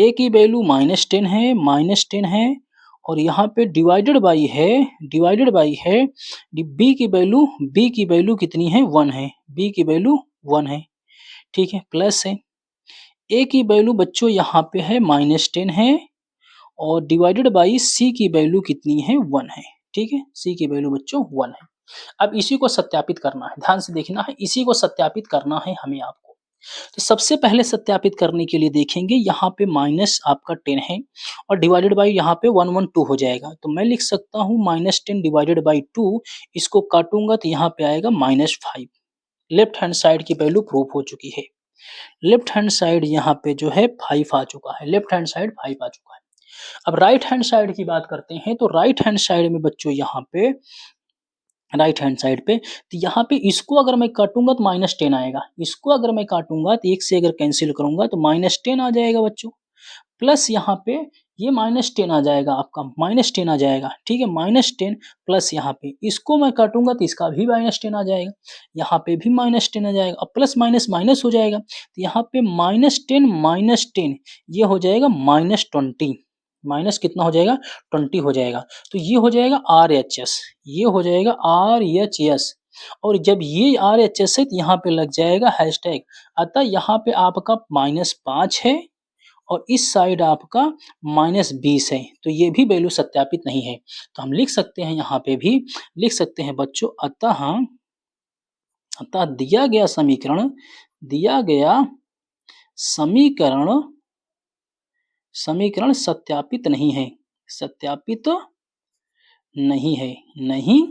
a की वैल्यू -10 है, -10 है और यहाँ पे डिवाइडेड बाई है, b की वैल्यू कितनी है, 1 है, b की वैल्यू 1 है, ठीक है, प्लस है a की वैल्यू बच्चों यहाँ पे है -10 है और डिवाइडेड बाई c की वैल्यू कितनी है, 1 है, ठीक है, c की वैल्यू बच्चों 1 है। अब इसी को सत्यापित करना है, ध्यान से देखना है, इसी को सत्यापित करना है हमें आपको। तो सबसे पहले सत्यापित करने के लिए देखेंगे, यहाँ पे माइनस आपका 10 है और डिवाइडेड बाई यहाँ पे 112 हो जाएगा, तो मैं लिख सकता हूँ -10 डिवाइडेड बाई 2, इसको काटूंगा तो यहाँ पे आएगा -5। लेफ्ट हैंड साइड की वैल्यू प्रूफ हो चुकी है, लेफ्ट हैंड साइड यहाँ पे जो है 5 आ चुका है, लेफ्ट हैंड साइड 5 आ चुका है। अब राइट हैंड साइड की बात करते हैं, तो राइट हैंड साइड में बच्चों यहाँ पे राइट हैंड साइड पे, तो यहाँ पे इसको अगर मैं काटूंगा तो -10 आएगा, इसको अगर मैं काटूंगा तो 1 से अगर कैंसिल करूंगा तो -10 आ जाएगा बच्चों, प्लस यहाँ पे ये -10 आ जाएगा आपका, -10 आ जाएगा, ठीक है? -10 प्लस यहाँ पे इसको मैं काटूँगा तो इसका भी -10 आ जाएगा, यहाँ पे भी -10 आ जाएगा, अब प्लस माइनस माइनस हो जाएगा, तो यहाँ पे -10 ये हो जाएगा -20, माइनस कितना हो जाएगा 20 हो जाएगा, तो ये हो जाएगा RHS, ये हो जाएगा RHS, और जब ये RHS है तो यहाँ पे लग जाएगा हैशटैग, अतः यहाँ पे आपका -5 है और इस साइड आपका -20 है, तो ये भी वैल्यू सत्यापित नहीं है। तो हम लिख सकते हैं, यहाँ पे भी लिख सकते हैं बच्चों, अतः दिया गया समीकरण सत्यापित नहीं है, सत्यापित नहीं है, नहीं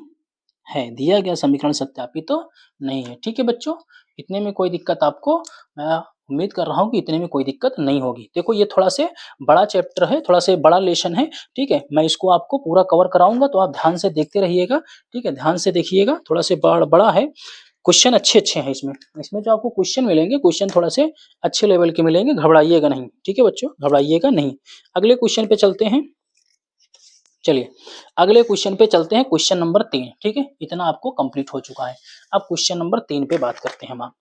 है, दिया गया समीकरण सत्यापित तो नहीं है। ठीक है बच्चों, इतने में कोई दिक्कत आपको, मैं उम्मीद कर रहा हूँ कि इतने में कोई दिक्कत नहीं होगी। देखो ये थोड़ा से बड़ा चैप्टर है, थोड़ा से बड़ा लेसन है, ठीक है? मैं इसको आपको पूरा कवर कराऊंगा, तो आप ध्यान से देखते रहिएगा, ठीक है? ध्यान से देखिएगा, थोड़ा से बड़ा है, क्वेश्चन अच्छे हैं इसमें जो आपको क्वेश्चन मिलेंगे, क्वेश्चन थोड़ा से अच्छे लेवल के मिलेंगे, घबराइएगा नहीं, ठीक है बच्चों? घबराइएगा नहीं। अगले क्वेश्चन पे चलते हैं, चलिए अगले क्वेश्चन पे चलते हैं, क्वेश्चन नंबर 3, ठीक है? इतना आपको कंप्लीट हो चुका है। अब क्वेश्चन नंबर 3 पे बात करते हैं हम।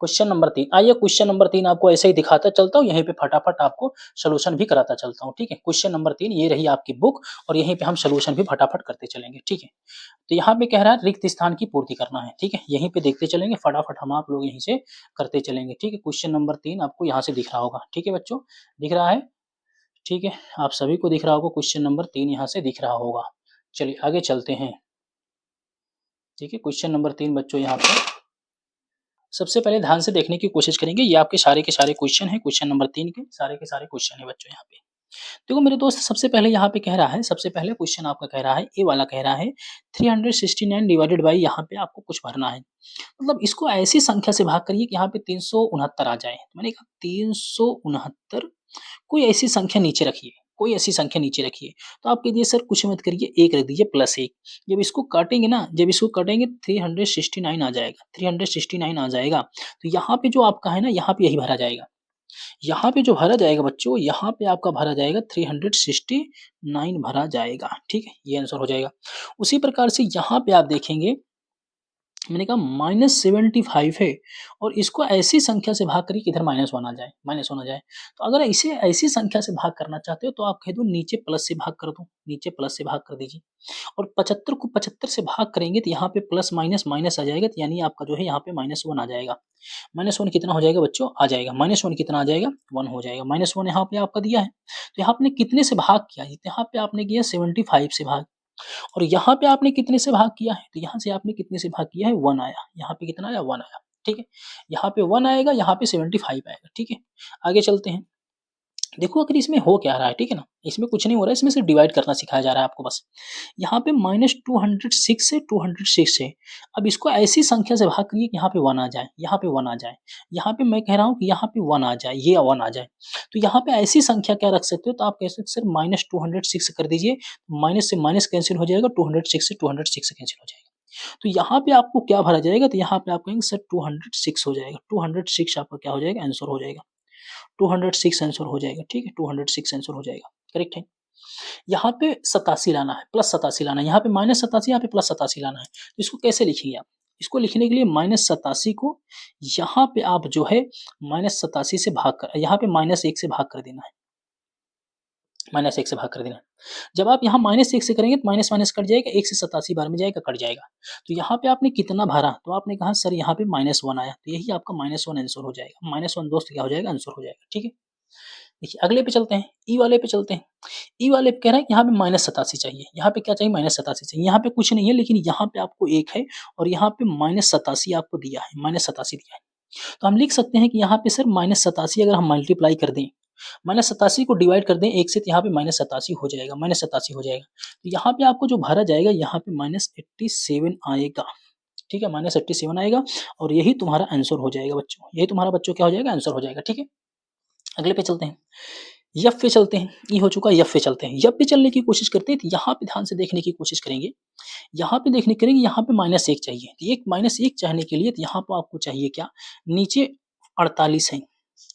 क्वेश्चन नंबर 3, आइए क्वेश्चन नंबर 3 आपको ऐसे ही दिखाता चलता हूँ, यहीं पे फटाफट आपको सॉल्यूशन भी कराता चलता हूँ, ठीक है? क्वेश्चन नंबर 3 ये रही आपकी बुक, और यहीं पे हम सॉल्यूशन भी फटाफट करते चलेंगे, ठीक है? तो यहाँ पे कह रहा है रिक्त स्थान की पूर्ति करना है, ठीक है? यहीं पे देखते चलेंगे, फटाफट हम आप लोग यहीं से करते चलेंगे, ठीक है? क्वेश्चन नंबर 3 आपको यहाँ से दिख रहा होगा, ठीक है बच्चों? दिख रहा है? ठीक है, आप सभी को दिख रहा होगा, क्वेश्चन नंबर 3 यहाँ से दिख रहा होगा। चलिए आगे चलते हैं, ठीक है? क्वेश्चन नंबर 3 बच्चों यहाँ पे सबसे पहले ध्यान से देखने की कोशिश करेंगे, ये आपके सारे के सारे क्वेश्चन हैं, क्वेश्चन नंबर 3 के सारे क्वेश्चन हैं बच्चों यहाँ पे। देखो मेरे दोस्त, सबसे पहले यहाँ पे कह रहा है, सबसे पहले क्वेश्चन आपका कह रहा है, ए वाला कह रहा है 369 डिवाइडेड बाई, यहाँ पे आपको कुछ भरना है। मतलब इसको ऐसी संख्या से भाग करिए कि यहाँ पे 369 आ जाए। तो मैंने कहा 369, कोई ऐसी संख्या नीचे रखिए, कोई ऐसी संख्या नीचे रखिए। तो आप कहिए सर कुछ मत करिए, 1 रख दीजिए +1। जब इसको काटेंगे ना, जब इसको काटेंगे 369 आ जाएगा, 369 आ जाएगा। तो यहाँ पे जो आपका है ना, यहाँ पे यही भरा जाएगा। यहाँ पे जो भरा जाएगा बच्चों, यहाँ पे आपका भरा जाएगा 369 भरा जाएगा, ठीक है? ये आंसर हो जाएगा। उसी प्रकार से यहाँ पे आप देखेंगे, मैंने कहा -75 है, और इसको ऐसी संख्या से भाग करिए कि इधर -1 आ जाए, -1 आ जाए। तो अगर इसे ऐसी संख्या से भाग करना चाहते हो, तो आप कह दो नीचे प्लस से भाग कर दो, नीचे प्लस से भाग कर दीजिए। और 75 को 75 से भाग करेंगे तो यहाँ पे प्लस माइनस माइनस आ जाएगा, तो यानी आपका जो है यहाँ पे -1 आ जाएगा। -1 कितना हो जाएगा बच्चों? आ जाएगा। -1 कितना आ जाएगा? 1 हो जाएगा। -1 यहाँ पे आपका दिया है। तो यहाँ आपने कितने से भाग किया? यहाँ पे आपने किया 75 से भाग। और यहाँ पे आपने कितने से भाग किया है? तो यहाँ से आपने कितने से भाग किया है? 1 आया। यहाँ पे कितना आया? 1 आया। ठीक है? यहाँ पे 1 आएगा, यहाँ पे 75 आएगा। ठीक है? आगे चलते हैं। देखो अगर इसमें हो क्या रहा है, ठीक है ना? इसमें कुछ नहीं हो रहा है, इसमें सिर्फ डिवाइड करना सिखाया जा रहा है आपको बस। यहाँ पे -206 है, 206 है। अब इसको ऐसी संख्या से भाग करिए कि यहाँ पे 1 आ जाए, यहाँ पे 1 आ जाए। यहाँ पे मैं कह रहा हूँ कि यहाँ पे 1 आ जाए, ये 1 आ जाए। तो यहाँ पे ऐसी संख्या क्या रख सकते हो? तो आप कह सकते सर -206 कर दीजिए, माइनस से माइनस कैंसिल हो जाएगा, 206 से 206 कैंसिल हो जाएगा। तो यहाँ पे आपको क्या भरा जाएगा? तो यहाँ पे आप कहेंगे सर 206 हो जाएगा, 206 आपका क्या हो जाएगा? आंसर हो जाएगा। 206 आंसर हो जाएगा, ठीक है? 206 आंसर हो जाएगा, करेक्ट है? यहाँ पे 87 लाना है, +87 लाना है, यहाँ पे -87, यहाँ पे +87 लाना है। तो इसको कैसे लिखेंगे आप? इसको लिखने के लिए -87 को यहाँ पे आप जो है -87 से भाग कर, यहाँ पे -1 से भाग कर देना है। -1 से भाग कर देना है। जब आप यहाँ -1 से करेंगे तो माइनस माइनस कट जाएगा, 1 से 87 बार में जाएगा, कट जाएगा। तो यहाँ पे आपने कितना भरा? तो आपने कहा सर यहाँ पे -1 आया, तो यही आपका -1 आंसर हो जाएगा। -1 दोस्त क्या हो जाएगा? आंसर हो जाएगा, ठीक है? देखिए अगले पे चलते हैं, ई वाले पे चलते हैं। ई वाले पे कह रहा है कि यहाँ पे -87 चाहिए, यहाँ पे क्या चाहिए? -87 चाहिए। यहाँ पे कुछ नहीं है, लेकिन यहाँ पे आपको 1 है और यहाँ पे -87 आपको दिया है, -87 दिया है। तो हम लिख सकते हैं कि यहाँ पे सर -87 अगर हम मल्टीप्लाई कर दें, -87 को डिवाइड कर दें 1 से, तो यहाँ पे -87 हो जाएगा, -87 हो जाएगा। तो यहाँ पे आपको जो भरा जाएगा, यहाँ पे -87 आएगा, ठीक है? -87 आएगा और यही तुम्हारा आंसर हो जाएगा बच्चों। यही तुम्हारा बच्चों क्या हो जाएगा? आंसर हो जाएगा, ठीक है? अगले पे चलते हैं, एफ पे चलते हैं। ई हो चुका, एफ पे चलते हैं। एफ पे चलने की कोशिश करते हैं, तो यहाँ पे ध्यान से देखने की कोशिश करेंगे। यहाँ पे देखने करेंगे, यहाँ पे -1 चाहिए। तो एक -1 चाहने के लिए तो यहाँ पे आपको चाहिए क्या? नीचे 48 है,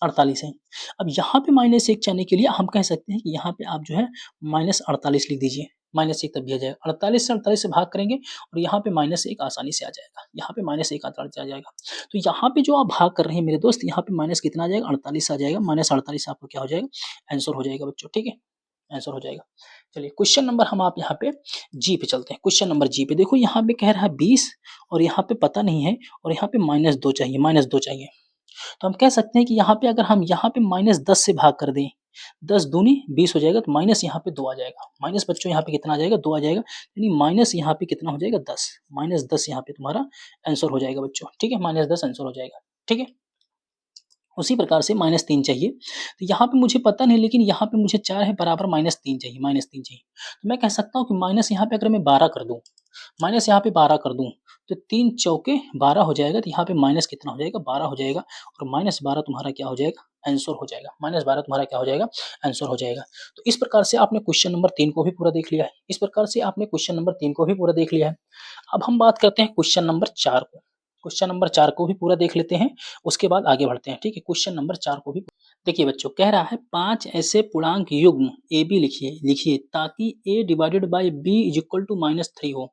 48 है। अब यहाँ पे -1 जाने के लिए हम कह सकते हैं कि यहाँ पे आप जो है -48 लिख दीजिए। -1 तब भी आ जाएगा। 48 से 48 से भाग करेंगे और यहाँ पे -1 आसानी से आ जाएगा। यहाँ पे -1 आसानी से आ जाएगा। तो यहाँ पे जो आप भाग कर रहे हैं मेरे दोस्त, यहाँ पे माइनस कितना आ जाएगा? 48 आ जाएगा। -48 आपका क्या हो जाएगा? आंसर हो जाएगा बच्चों, ठीक है? आंसर हो जाएगा। चलिए क्वेश्चन नंबर हम आप यहाँ पे जी पे चलते हैं। क्वेश्चन नंबर जी पे देखो, यहाँ पे कह रहा है 20 और यहाँ पे पता नहीं है और यहाँ पे -2 चाहिए, -2 चाहिए। तो हम कह सकते हैं कि यहाँ पे अगर हम यहाँ पे -10 से भाग कर दें, 10 दूनी 20 हो जाएगा, तो माइनस यहाँ पे 2 आ जाएगा। माइनस बच्चों यहाँ पे कितना आ जाएगा? 2 आ जाएगा, यानी माइनस यहाँ पे कितना हो जाएगा? 10। -10 यहाँ पे तुम्हारा आंसर हो जाएगा बच्चों, ठीक है? -10 आंसर हो जाएगा, ठीक है? उसी प्रकार से -3 चाहिए, तो यहाँ पे मुझे पता नहीं, लेकिन यहाँ पे मुझे 4 है बराबर -3 चाहिए, -3 चाहिए। तो मैं कह सकता हूँ कि माइनस यहाँ पे अगर मैं 12 कर दूँ, माइनस यहाँ पे 12 कर दूँ, तो 3 चौके 12 हो जाएगा, तो यहाँ पे माइनस कितना हो जाएगा? 12 हो जाएगा और -12 तुम्हारा क्या हो जाएगा? आंसर हो जाएगा। -12 तुम्हारा क्या हो जाएगा? आंसर हो जाएगा। तो इस प्रकार से आपने क्वेश्चन नंबर 3 को भी पूरा देख लिया है। इस प्रकार से आपने क्वेश्चन नंबर 3 को भी पूरा देख लिया है। अब हम बात करते हैं क्वेश्चन नंबर 4 को। क्वेश्चन नंबर 4 को भी पूरा देख लेते हैं, उसके बाद आगे बढ़ते हैं, ठीक है? क्वेश्चन नंबर 4 को भी देखिए बच्चों, कह रहा है 5 ऐसे पूर्णांक युग्म ए बी लिखिए ताकि a divided by b is equal to -3 हो।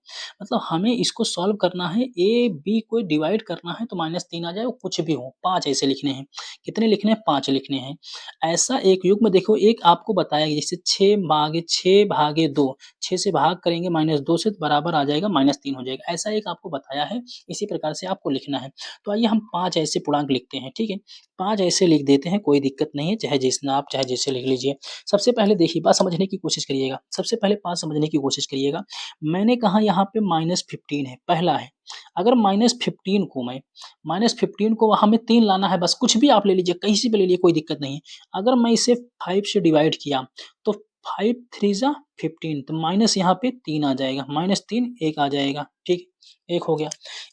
मतलब हमें इसको सॉल्व करना है, a b को डिवाइड करना है तो -3 आ जाए, वो कुछ भी हो। 5 ऐसे लिखने हैं। कितने लिखने हैं? 5 लिखने हैं। ऐसा एक युग्म देखो, एक आपको बताया गया, जैसे 6/2, 6 से भाग करेंगे -2 से, तो बराबर आ जाएगा -3 हो जाएगा। ऐसा एक आपको बताया है, इसी प्रकार से आपको लिखना है। तो आइए हम 5 ऐसे पूर्णांक लिखते हैं, ठीक है? 5 ऐसे लिख देते हैं, कोई दिक्कत नहीं है, चाहे जितना आप चाहे जैसे लिख लीजिए। सबसे पहले देखिए, बात समझने की कोशिश करिएगा। सबसे पहले बात समझने की कोशिश करिएगा। मैंने कहा यहाँ पे -15 है, पहला है। अगर -15 को मैं -15 को हमें 3 लाना है, बस कुछ भी आप ले लीजिए, कहीं से भी ले लीजिए, कोई दिक्कत नहीं है। अगर मैं इसे 5 से डिवाइड किया तो 5 3 जा 15, तो माइनस यहाँ पे 3 आ जाएगा, -3 1 आ जाएगा, ठीक? 1 हो गया।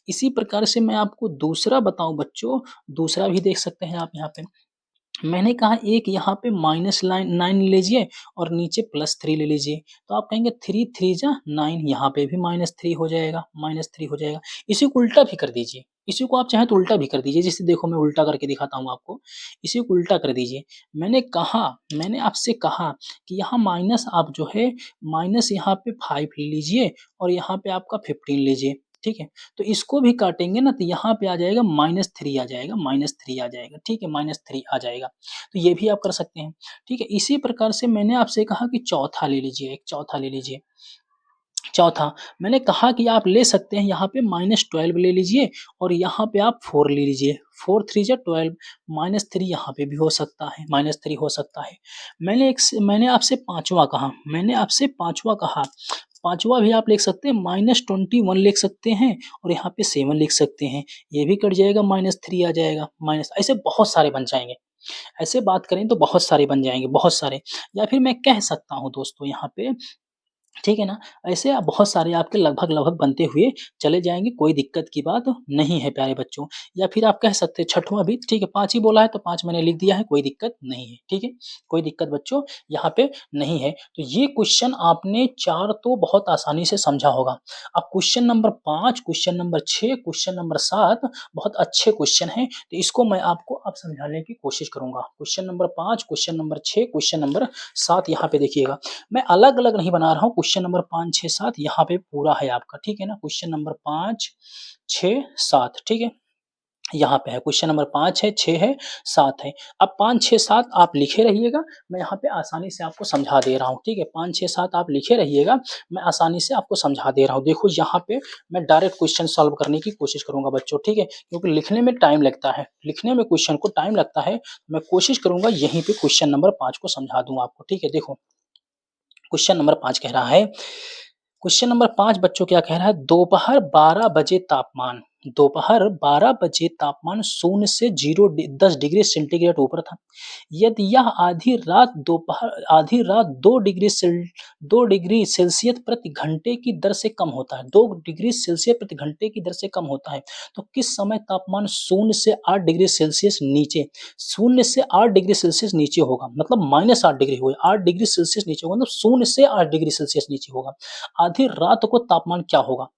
इसी प्रकार से मैं आपको दूसरा बताऊँ बच्चों, दूसरा भी देख सकते हैं आप यहाँ पे। मैंने कहा एक यहाँ पे -9 ले लीजिए और नीचे +3 ले लीजिए, तो आप कहेंगे 3 3 जा 9, यहाँ पे भी -3 हो जाएगा, -3 हो जाएगा। इसी को उल्टा भी कर दीजिए, इसी को आप चाहें तो उल्टा भी कर दीजिए, जैसे देखो मैं उल्टा करके दिखाता हूँ आपको, इसी को उल्टा कर दीजिए। मैंने आपसे कहा कि यहाँ माइनस आप जो है, माइनस यहाँ पे 5 ले लीजिए और यहाँ पे आपका 15 लीजिए, ठीक है? तो इसको भी काटेंगे ना, तो यहाँ पे आ जाएगा -3 आ जाएगा, -3 आ जाएगा, ठीक है? -3 आ जाएगा। तो ये भी आप कर सकते हैं, ठीक है? इसी प्रकार से मैंने आपसे कहा कि चौथा ले लीजिए, एक चौथा ले लीजिए। चौथा, मैंने कहा कि आप ले सकते हैं यहाँ पे -12 ले लीजिए और यहाँ पे आप 4 ले लीजिए। 4 3 जा 12, -3 यहाँ पे भी हो सकता है, -3 हो सकता है। मैंने आपसे पाँचवां कहा, पाँचवां भी आप लिख सकते हैं, -21 लिख सकते हैं और यहाँ पे 7 लिख सकते हैं। ये भी कट जाएगा, -3 आ जाएगा, माइनस, ऐसे बहुत सारे बन जाएँगे। ऐसे बात करें तो बहुत सारे बन जाएँगे, बहुत सारे। या फिर मैं कह सकता हूँ दोस्तों यहाँ पे, ठीक है ना? ऐसे आप बहुत सारे आपके लगभग-लगभग बनते हुए चले जाएँगे, कोई दिक्कत की बात नहीं है प्यारे बच्चों। या फिर आप कह सकते हैं छठवां भी, ठीक है? 5 ही बोला है तो 5 मैंने लिख दिया है, कोई दिक्कत नहीं है, ठीक है? कोई दिक्कत बच्चों यहाँ पे नहीं है। तो ये क्वेश्चन आपने 4 तो बहुत आसानी से समझा होगा। अब question number 5, question number 6, question number 7 बहुत अच्छे क्वेश्चन हैं, तो इसको मैं आपको अब समझाने की कोशिश करूँगा। Question number 5, question number 6, question number 7 यहाँ पे देखिएगा। मैं अलग-अलग नहीं बना रहा हूँ, क्वेश्चन नंबर 5, 6, 7 यहाँ पे पूरा है आपका, ठीक है ना? क्वेश्चन नंबर 5, 6, 7, ठीक है? यहाँ पे है क्वेश्चन नंबर 5 है, 6 है, 7 है। अब 5, 6, 7 आप लिखे रहिएगा, मैं यहाँ पे आसानी से आपको समझा दे रहा हूँ, ठीक है? 5, 6, 7 आप लिखे रहिएगा, मैं आसानी से आपको समझा दे रहा हूँ। देखो यहाँ पे मैं डायरेक्ट क्वेश्चन सॉल्व करने की कोशिश करूँगा बच्चों, ठीक है? क्योंकि लिखने में टाइम लगता है, लिखने में क्वेश्चन को टाइम लगता है, मैं कोशिश करूँगा यहीं पे क्वेश्चन नंबर 5 को समझा दूँ आपको, ठीक है? देखो क्वेश्चन नंबर 5 कह रहा है, क्वेश्चन नंबर 5 बच्चों क्या कह रहा है? दोपहर 12 बजे तापमान 0 से 10 डिग्री सेंटीग्रेड ऊपर था। यदि यह आधी रात 2 डिग्री सेल्सियस प्रति घंटे की दर से कम होता है, 2 डिग्री सेल्सियस प्रति घंटे की दर से कम होता है, तो किस समय तापमान 0 से 8 डिग्री सेल्सियस नीचे 0 से 8 डिग्री सेल्सियस नीचे होगा, मतलब -8 डिग्री होगा, 8 डिग्री सेल्सियस नीचे होगा, मतलब 0 से 8 डिग्री सेल्सियस नीचे होगा। आधी रात को तापमान क्या होगा?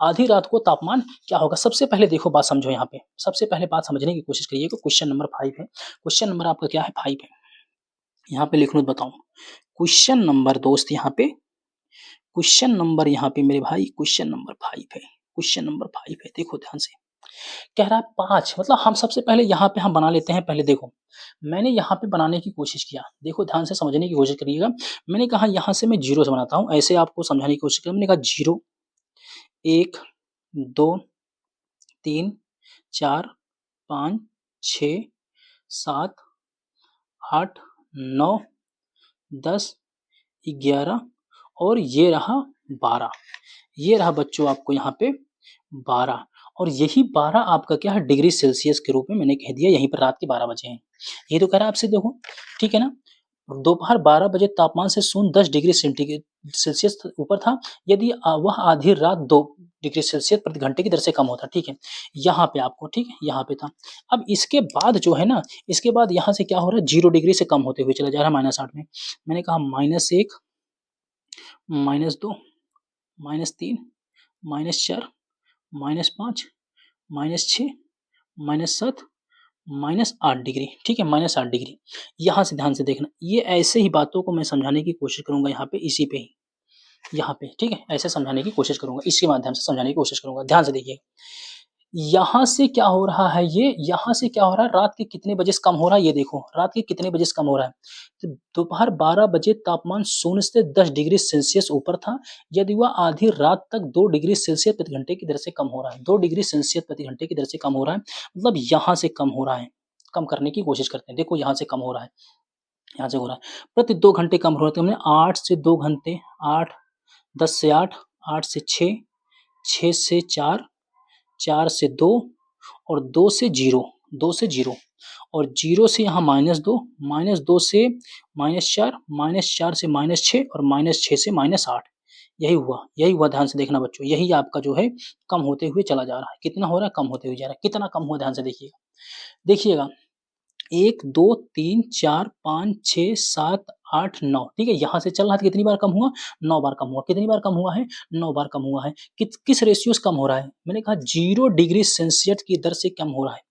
आधी रात को तापमान क्या होगा? सबसे पहले देखो बात समझो यहाँ पे, सबसे पहले बात समझने की कोशिश करिए कि क्वेश्चन नंबर 5 है। क्वेश्चन नंबर आपका क्या है? 5 है। यहाँ पे लिख लो बताऊँ। क्वेश्चन नंबर दोस्त यहाँ पे, क्वेश्चन नंबर यहाँ पे मेरे भाई क्वेश्चन नंबर 5 है। क्वेश्चन नंबर 5 है, देखो ध्यान से। कह रहा है 5, मतलब हम सबसे पहले यहाँ पे हम बना लेते हैं। पहले देखो, मैंने यहाँ पे बनाने की कोशिश किया, देखो ध्यान से समझने की कोशिश करिएगा। मैंने कहा यहाँ से मैं 0 से बनाता हूँ, ऐसे आपको समझाने की कोशिश किया। मैंने कहा 0, 1, 2, 3, 4, 5, 6, 7, 8, 9, 10, 11 और ये रहा 12। ये रहा बच्चों आपको यहाँ पे 12, और यही 12 आपका क्या है? डिग्री सेल्सियस के रूप में मैंने कह दिया। यहीं पर रात के 12 बजे हैं। ये तो कह रहा है आपसे, देखो ठीक है ना। दोपहर 12 बजे तापमान से 10 डिग्री सेल्सियस ऊपर था, यदि वह आधी रात 2 डिग्री सेल्सियस प्रति घंटे की दर से कम होता। ठीक है, यहाँ पे आपको, ठीक है, यहाँ पे था। अब इसके बाद जो है ना, इसके बाद यहाँ से क्या हो रहा है? 0 डिग्री से कम होते हुए चला जा रहा है -8 में। मैंने कहा -1, -2, -3, -4, -5, -6, -7, -8 डिग्री। ठीक है, -8 डिग्री। यहाँ से ध्यान से देखना, ये ऐसे ही बातों को मैं समझाने की कोशिश करूँगा यहाँ पे, इसी पे ही, यहाँ पे, ठीक है, ऐसे समझाने की कोशिश करूँगा, इसके माध्यम से समझाने की कोशिश करूँगा। ध्यान से देखिए, यहाँ से क्या हो रहा है? ये यहाँ से क्या हो रहा है? रात के कितने बजे से कम हो रहा है? ये देखो, रात के कितने बजे से कम हो रहा है? तो दोपहर 12 बजे तापमान 0 से 10 डिग्री सेल्सियस ऊपर था, यदि वह आधी रात तक 2 डिग्री सेल्सियस प्रति घंटे की दर से कम हो रहा है। 2 डिग्री सेल्सियस प्रति घंटे की दर से कम हो रहा है, मतलब यहाँ से कम हो रहा है। कम करने की कोशिश करते हैं। देखो यहाँ से कम हो रहा है, यहाँ से हो रहा है। प्रति 2 घंटे कम हो रहा है, तो हमने 8 से 2 घंटे, 8, 10 से 8, 8 से 6, 6 से 4, 4 से 2 और 2 से 0, 2 से 0 और 0 से यहाँ -2, -2 से -4, -4 से -6 और -6 से -8। यही हुआ, यही हुआ। ध्यान से देखना बच्चों, यही आपका जो है कम होते हुए चला जा रहा है। कितना हो रहा है? कम होते हुए जा रहा है। कितना कम हुआ? ध्यान से देखिएगा, देखिएगा 1, 2, 3, 4, 5, 6, 7, 8, 9। ठीक है, यहाँ से चल रहा था, कितनी बार कम हुआ? 9 बार कम हुआ। कितनी बार कम हुआ है? 9 बार कम हुआ है। किस रेशियो से कम हो रहा है? मैंने कहा 0 डिग्री सेल्सियस की दर से कम हो रहा है।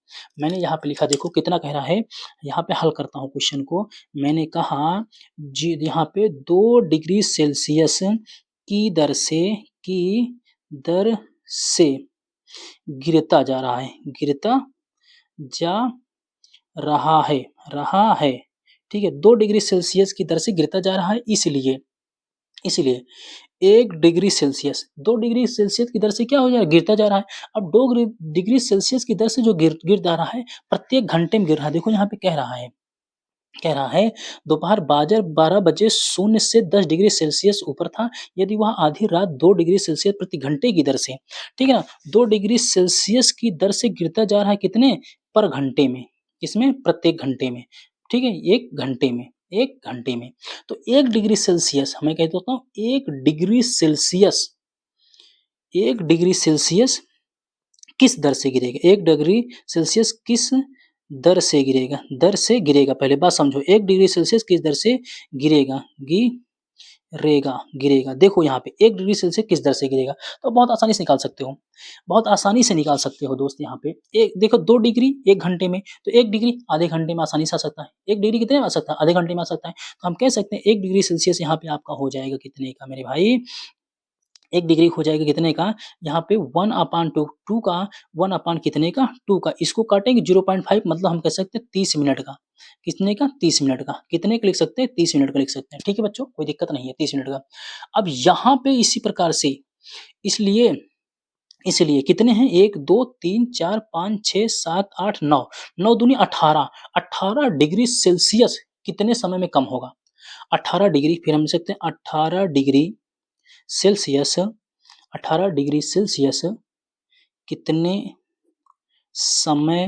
मैंने यहाँ पे लिखा, देखो कितना कह रहा है। यहाँ पे हल करता हूँ क्वेश्चन को। मैंने कहा यहाँ पे 2 डिग्री सेल्सियस की दर से गिरता जा रहा है, गिरता जा रहा है, ठीक है, 2 डिग्री सेल्सियस की दर से गिरता जा रहा है, इसलिए 1 डिग्री सेल्सियस, 2 डिग्री सेल्सियस की दर से क्या हो जा रहा है? गिरता जा रहा है। अब 2 डिग्री सेल्सियस की दर से जो गिर जा रहा है, प्रत्येक घंटे में गिर रहा है। देखो यहाँ पे कह रहा है दोपहर 12 बजे 0 से 10 डिग्री सेल्सियस ऊपर था, यदि वह आधी रात 2 डिग्री सेल्सियस प्रति घंटे की दर से, ठीक है ना, 2 डिग्री सेल्सियस की दर से गिरता जा रहा है, कितने? पर घंटे में। किसमें? प्रत्येक घंटे में। ठीक है, 1 घंटे में, 1 घंटे में। तो 1 डिग्री सेल्सियस, मैं कह देता हूँ 1 डिग्री सेल्सियस, 1 डिग्री सेल्सियस किस दर से गिरेगा? 1 डिग्री सेल्सियस किस दर से गिरेगा? दर से गिरेगा, पहले बात समझो। 1 डिग्री सेल्सियस किस दर से गिरेगा? गिरेगा। देखो यहाँ पे 1 डिग्री सेल्सियस किस दर से गिरेगा? तो बहुत आसानी से निकाल सकते हो, बहुत आसानी से निकाल सकते हो दोस्त। यहाँ पे एक देखो, 2 डिग्री 1 घंटे में, तो 1 डिग्री आधे घंटे में आसानी से आ सकता है। 1 डिग्री कितने में आ सकता है? आधे घंटे में आ सकता है। तो हम कह सकते हैं 1 डिग्री सेल्सियस यहाँ पे आपका हो जाएगा कितने का मेरे भाई? 1 डिग्री हो जाएगा कितने का? यहाँ पे 1/2, 2 का 1 कितने का? 2 का। इसको काटेंगे 0.5, मतलब हम कह सकते हैं 30 मिनट का। कितने का? 30 मिनट का। कितने का लिख सकते हैं? 30 मिनट का लिख सकते हैं। ठीक है बच्चों, कोई दिक्कत नहीं है, 30 मिनट का। अब यहाँ पे इसी प्रकार से, इसलिए कितने हैं? 1, 2, 3, 4, 5, 6, 7, 8, 9, 9 दूनी 18, 18 डिग्री सेल्सियस कितने समय में कम होगा? 18 डिग्री, फिर हम लिख सकते हैं 18 डिग्री सेल्सियस, 18 डिग्री सेल्सियस कितने समय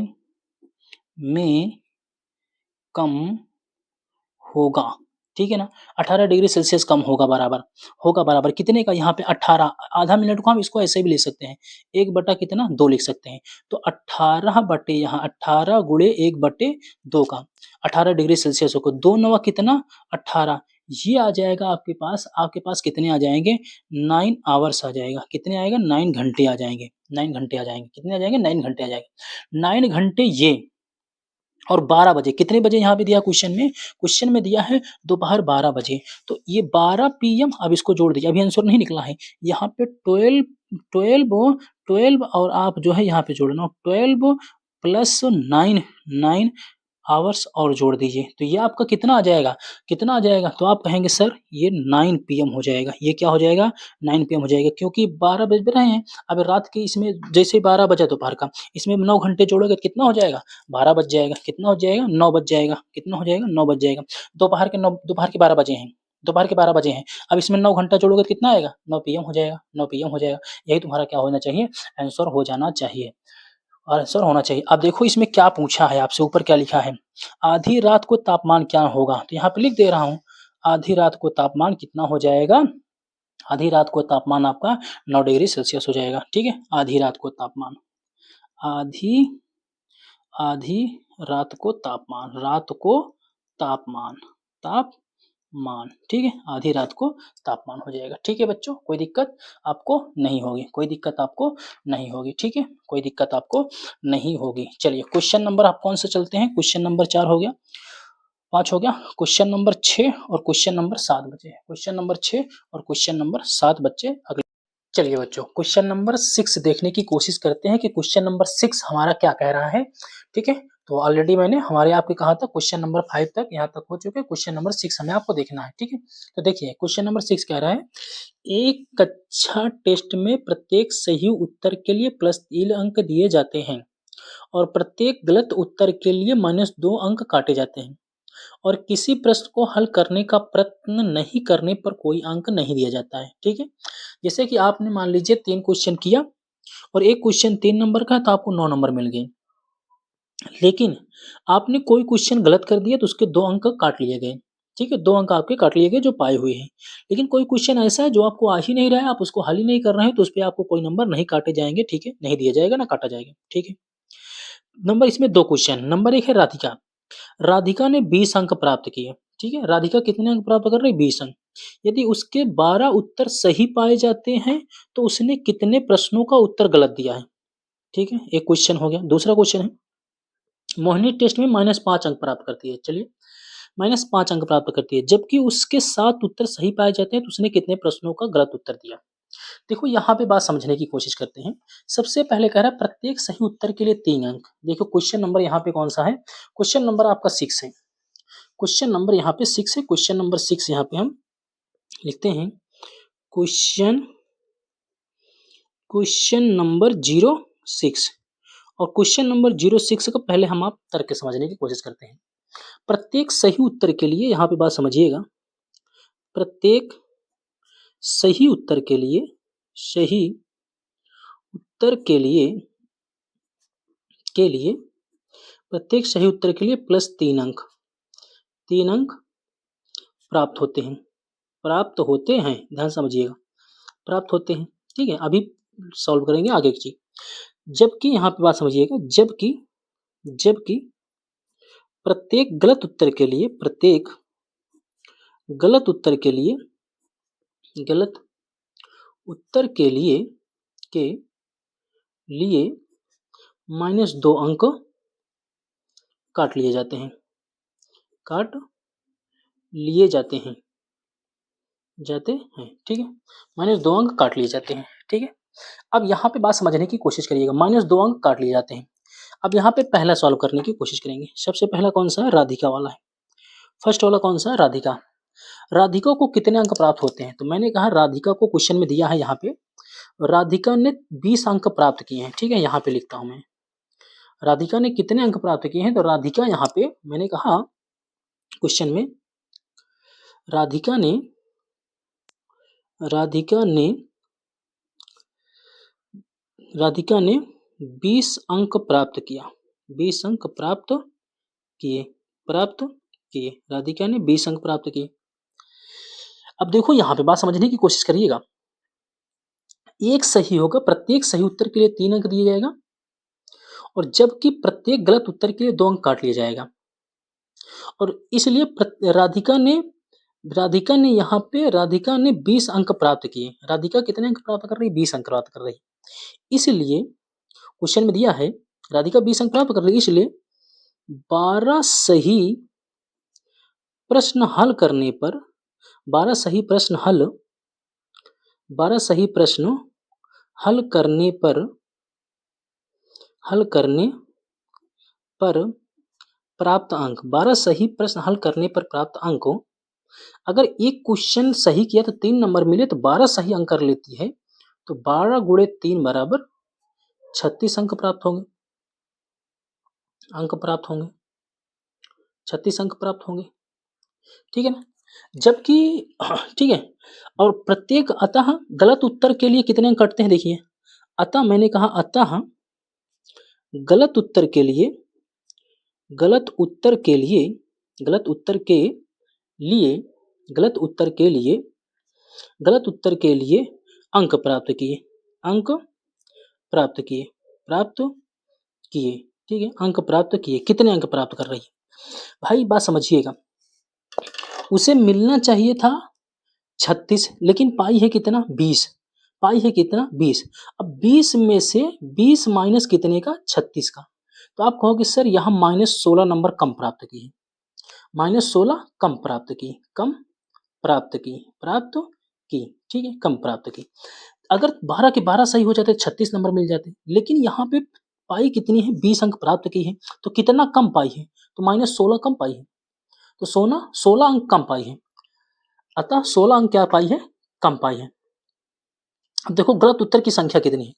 में कम होगा? ठीक है ना, 18 डिग्री सेल्सियस कम होगा, बराबर कितने का? यहाँ पे 18, आधा मिनट को हम इसको ऐसे भी ले सकते हैं, 1 बटा कितना? 2 लिख सकते हैं। तो 18 बटे यहाँ 18 गुणे 1 बटे 2 का 18 डिग्री सेल्सियस को 2 9 कितना? 18, ये आ जाएगा आपके पास कितने आ जाएँगे 9 आवर्स आ जाएगा। कितने आएगा 9 घंटे आ जाएँगे, 9 घंटे आ जाएँगे। कितने आ जाएँगे 9 घंटे आ जाएँगे। 9 घंटे ये और 12 बजे, कितने बजे यहाँ पे दिया क्वेश्चन में दिया है दोपहर 12 बजे। तो ये 12 पीएम, अब इसको जोड़ दीजिए, अभी आंसर नहीं निकला है। यहाँ पे 12 और आप जो है यहाँ पे जोड़ना 12 प्लस 9 आवर्स और जोड़ दीजिए, तो ये आपका कितना आ जाएगा, तो आप कहेंगे सर ये 9 पीएम हो जाएगा। ये क्या हो जाएगा 9 पीएम हो जाएगा, क्योंकि 12 बज रहे हैं। अब रात के इसमें जैसे ही 12 बजा दोपहर का, इसमें 9 घंटे जोड़ोगे तो कितना हो जाएगा 12 बज जाएगा। कितना हो जाएगा 9 बज जाएगा। कितना हो जाएगा 9 बज जाएगा। दोपहर के 12 बजे हैं, दोपहर के 12 बजे हैं। अब इसमें 9 घंटा जोड़ोगे तो कितना आएगा 9 पीएम हो जाएगा। 9 पीएम हो जाएगा। यही तुम्हारा क्या होना चाहिए आंसर हो जाना चाहिए, आंसर होना चाहिए। अब देखो इसमें क्या पूछा है आपसे, ऊपर क्या लिखा है, आधी रात को तापमान क्या होगा, तो यहाँ पे लिख दे रहा हूँ आधी रात को तापमान कितना हो जाएगा। आधी रात को तापमान आपका 9 डिग्री सेल्सियस हो जाएगा। ठीक है, आधी रात को तापमान, आधी आधी रात को तापमान, तापमान, ठीक है, आधी रात को तापमान हो जाएगा। ठीक है बच्चों, कोई दिक्कत आपको नहीं होगी, कोई दिक्कत आपको नहीं होगी। ठीक है, कोई दिक्कत आपको नहीं होगी। चलिए क्वेश्चन नंबर आप कौन सा चलते हैं, क्वेश्चन नंबर 4 हो गया, 5 हो गया, क्वेश्चन नंबर 6 और क्वेश्चन नंबर 7 बचे। क्वेश्चन नंबर 6 और क्वेश्चन नंबर 7 बच्चे अगले। चलिए बच्चों क्वेश्चन नंबर 6 देखने की कोशिश करते हैं कि क्वेश्चन नंबर 6 हमारा क्या कह रहा है। ठीक है, तो ऑलरेडी मैंने हमारे आपके कहा था क्वेश्चन नंबर 5 तक यहाँ तक हो चुके, क्वेश्चन नंबर 6 हमें आपको देखना है। ठीक है, तो देखिए क्वेश्चन नंबर 6 कह रहा है, एक कक्षा टेस्ट में प्रत्येक सही उत्तर के लिए +3 अंक दिए जाते हैं और प्रत्येक गलत उत्तर के लिए -2 अंक काटे जाते हैं और किसी प्रश्न को हल करने का प्रयत्न नहीं करने पर कोई अंक नहीं दिया जाता है। ठीक है, जैसे कि आपने मान लीजिए 3 क्वेश्चन किया और एक क्वेश्चन 3 नंबर का है तो आपको 9 नंबर मिल गए, लेकिन आपने कोई क्वेश्चन गलत कर दिया तो उसके 2 अंक काट लिए गए। ठीक है, 2 अंक आपके काट लिए गए जो पाए हुए हैं। लेकिन कोई क्वेश्चन ऐसा है जो आपको आ ही नहीं रहा है, आप उसको हल ही नहीं कर रहे हैं, तो उस पे आपको कोई नंबर नहीं काटे जाएंगे। ठीक है, नहीं दिया जाएगा ना काटा जाएगा। ठीक है, नंबर इसमें 2 क्वेश्चन, नंबर 1 है राधिका। राधिका ने 20 अंक प्राप्त किए। ठीक है, राधिका कितने अंक प्राप्त कर रही है 20 अंक। यदि उसके 12 उत्तर सही पाए जाते हैं तो उसने कितने प्रश्नों का उत्तर गलत दिया है। ठीक है, एक क्वेश्चन हो गया। दूसरा क्वेश्चन है, मोहिनी टेस्ट में -5 अंक प्राप्त करती है। चलिए, -5 अंक प्राप्त करती है, जबकि उसके 7 उत्तर सही पाए जाते हैं तो उसने कितने प्रश्नों का गलत उत्तर दिया। देखो यहाँ पे बात समझने की कोशिश करते हैं। सबसे पहले कह रहा है प्रत्येक सही उत्तर के लिए 3 अंक। देखो क्वेश्चन नंबर यहाँ पे कौन सा है, क्वेश्चन नंबर आपका 6 है। क्वेश्चन नंबर यहाँ पे 6 है। क्वेश्चन नंबर 6 यहाँ पे हम लिखते हैं क्वेश्चन नंबर 06 और क्वेश्चन नंबर 06 का पहले हम आप तर्क समझने की कोशिश करते हैं। प्रत्येक सही उत्तर के लिए यहाँ पे बात समझिएगा, प्रत्येक सही उत्तर के लिए प्रत्येक सही उत्तर के लिए +3 अंक, 3 अंक प्राप्त होते हैं, ध्यान समझिएगा, प्राप्त होते हैं। ठीक है, अभी सॉल्व करेंगे आगे की चीज। जबकि यहाँ पे बात समझिएगा, जबकि प्रत्येक गलत उत्तर के लिए -2 अंक काट लिए जाते हैं, ठीक है, -2 अंक काट लिए जाते हैं। ठीक है, अब यहाँ पे बात समझने की कोशिश करिएगा, -2 अंक काट लिए जाते हैं। अब यहाँ पे पहला सॉल्व करने की कोशिश करेंगे। सबसे पहला कौन सा है, राधिका वाला है। फर्स्ट वाला कौन सा है, राधिका। राधिका को कितने अंक प्राप्त होते हैं, तो मैंने कहा राधिका को क्वेश्चन में दिया है यहाँ पे, राधिका ने 20 अंक प्राप्त किए हैं। ठीक है, यहाँ पे लिखता हूं मैं, राधिका ने कितने अंक प्राप्त किए हैं, तो राधिका यहाँ पे मैंने कहा क्वेश्चन में राधिका ने 20 अंक प्राप्त किया, 20 अंक प्राप्त किए, राधिका ने 20 अंक प्राप्त किए। अब देखो यहाँ पे बात समझने की कोशिश करिएगा, एक सही होगा, प्रत्येक सही उत्तर के लिए 3 अंक दिया जाएगा और जबकि प्रत्येक गलत उत्तर के लिए 2 अंक काट लिया जाएगा। और इसलिए राधिका ने राधिका ने 20 अंक प्राप्त किए। राधिका कितने अंक प्राप्त कर रही है? 20 अंक प्राप्त कर रही है। इसलिए क्वेश्चन में दिया है राधिका 20 अंक प्राप्त कर रही है, इसलिए 12 सही प्रश्न हल करने पर 12 सही प्रश्न हल करने पर प्राप्त अंक 12 सही प्रश्न हल करने पर प्राप्त अंक, अगर एक क्वेश्चन सही किया तो 3 नंबर मिले तो 12 सही अंक कर लेती है, तो 12 गुणे 3 बराबर 36 अंक प्राप्त होंगे। 36 अंक प्राप्त होंगे, ठीक है ना। जबकि ठीक है, और प्रत्येक अतः गलत उत्तर के लिए कितने अंक कटते हैं देखिए। अतः मैंने कहा अतः गलत उत्तर के लिए अंक प्राप्त किए, ठीक है, अंक प्राप्त किए। कितने अंक प्राप्त कर रही है भाई, बात समझिएगा। उसे मिलना चाहिए था 36, लेकिन पाई है कितना? 20। अब 20 में से 20 माइनस कितने का? 36 का। तो आप कहोगे सर यहाँ -16 नंबर कम प्राप्त की है। -16 कम प्राप्त की, ठीक है, कम प्राप्त की। अगर 12 के 12 सही हो जाते 36 नंबर मिल जाते, लेकिन यहाँ पे पाई कितनी है? 20 अंक प्राप्त की है, तो कितना कम पाई है? तो -16 कम पाई है, तो 16 अंक कम पाई है। अतः 16 अंक क्या पाई है? कम पाई है। अब देखो गलत उत्तर की संख्या कितनी है।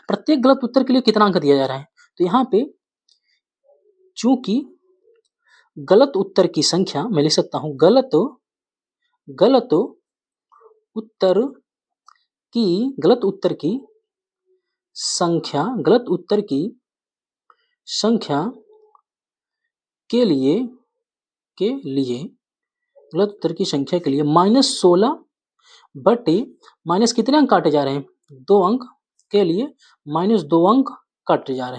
प्रत्येक गलत उत्तर के लिए कितना अंक दिया जा रहा है, तो यहाँ पे चूंकि गलत उत्तर की संख्या मैं लिख सकता हूं गलत उत्तर की संख्या के लिए गलत उत्तर की संख्या के लिए -16 बटे माइनस कितने अंक काटे जा रहे हैं? 2 अंक के लिए -2 अंक कट जा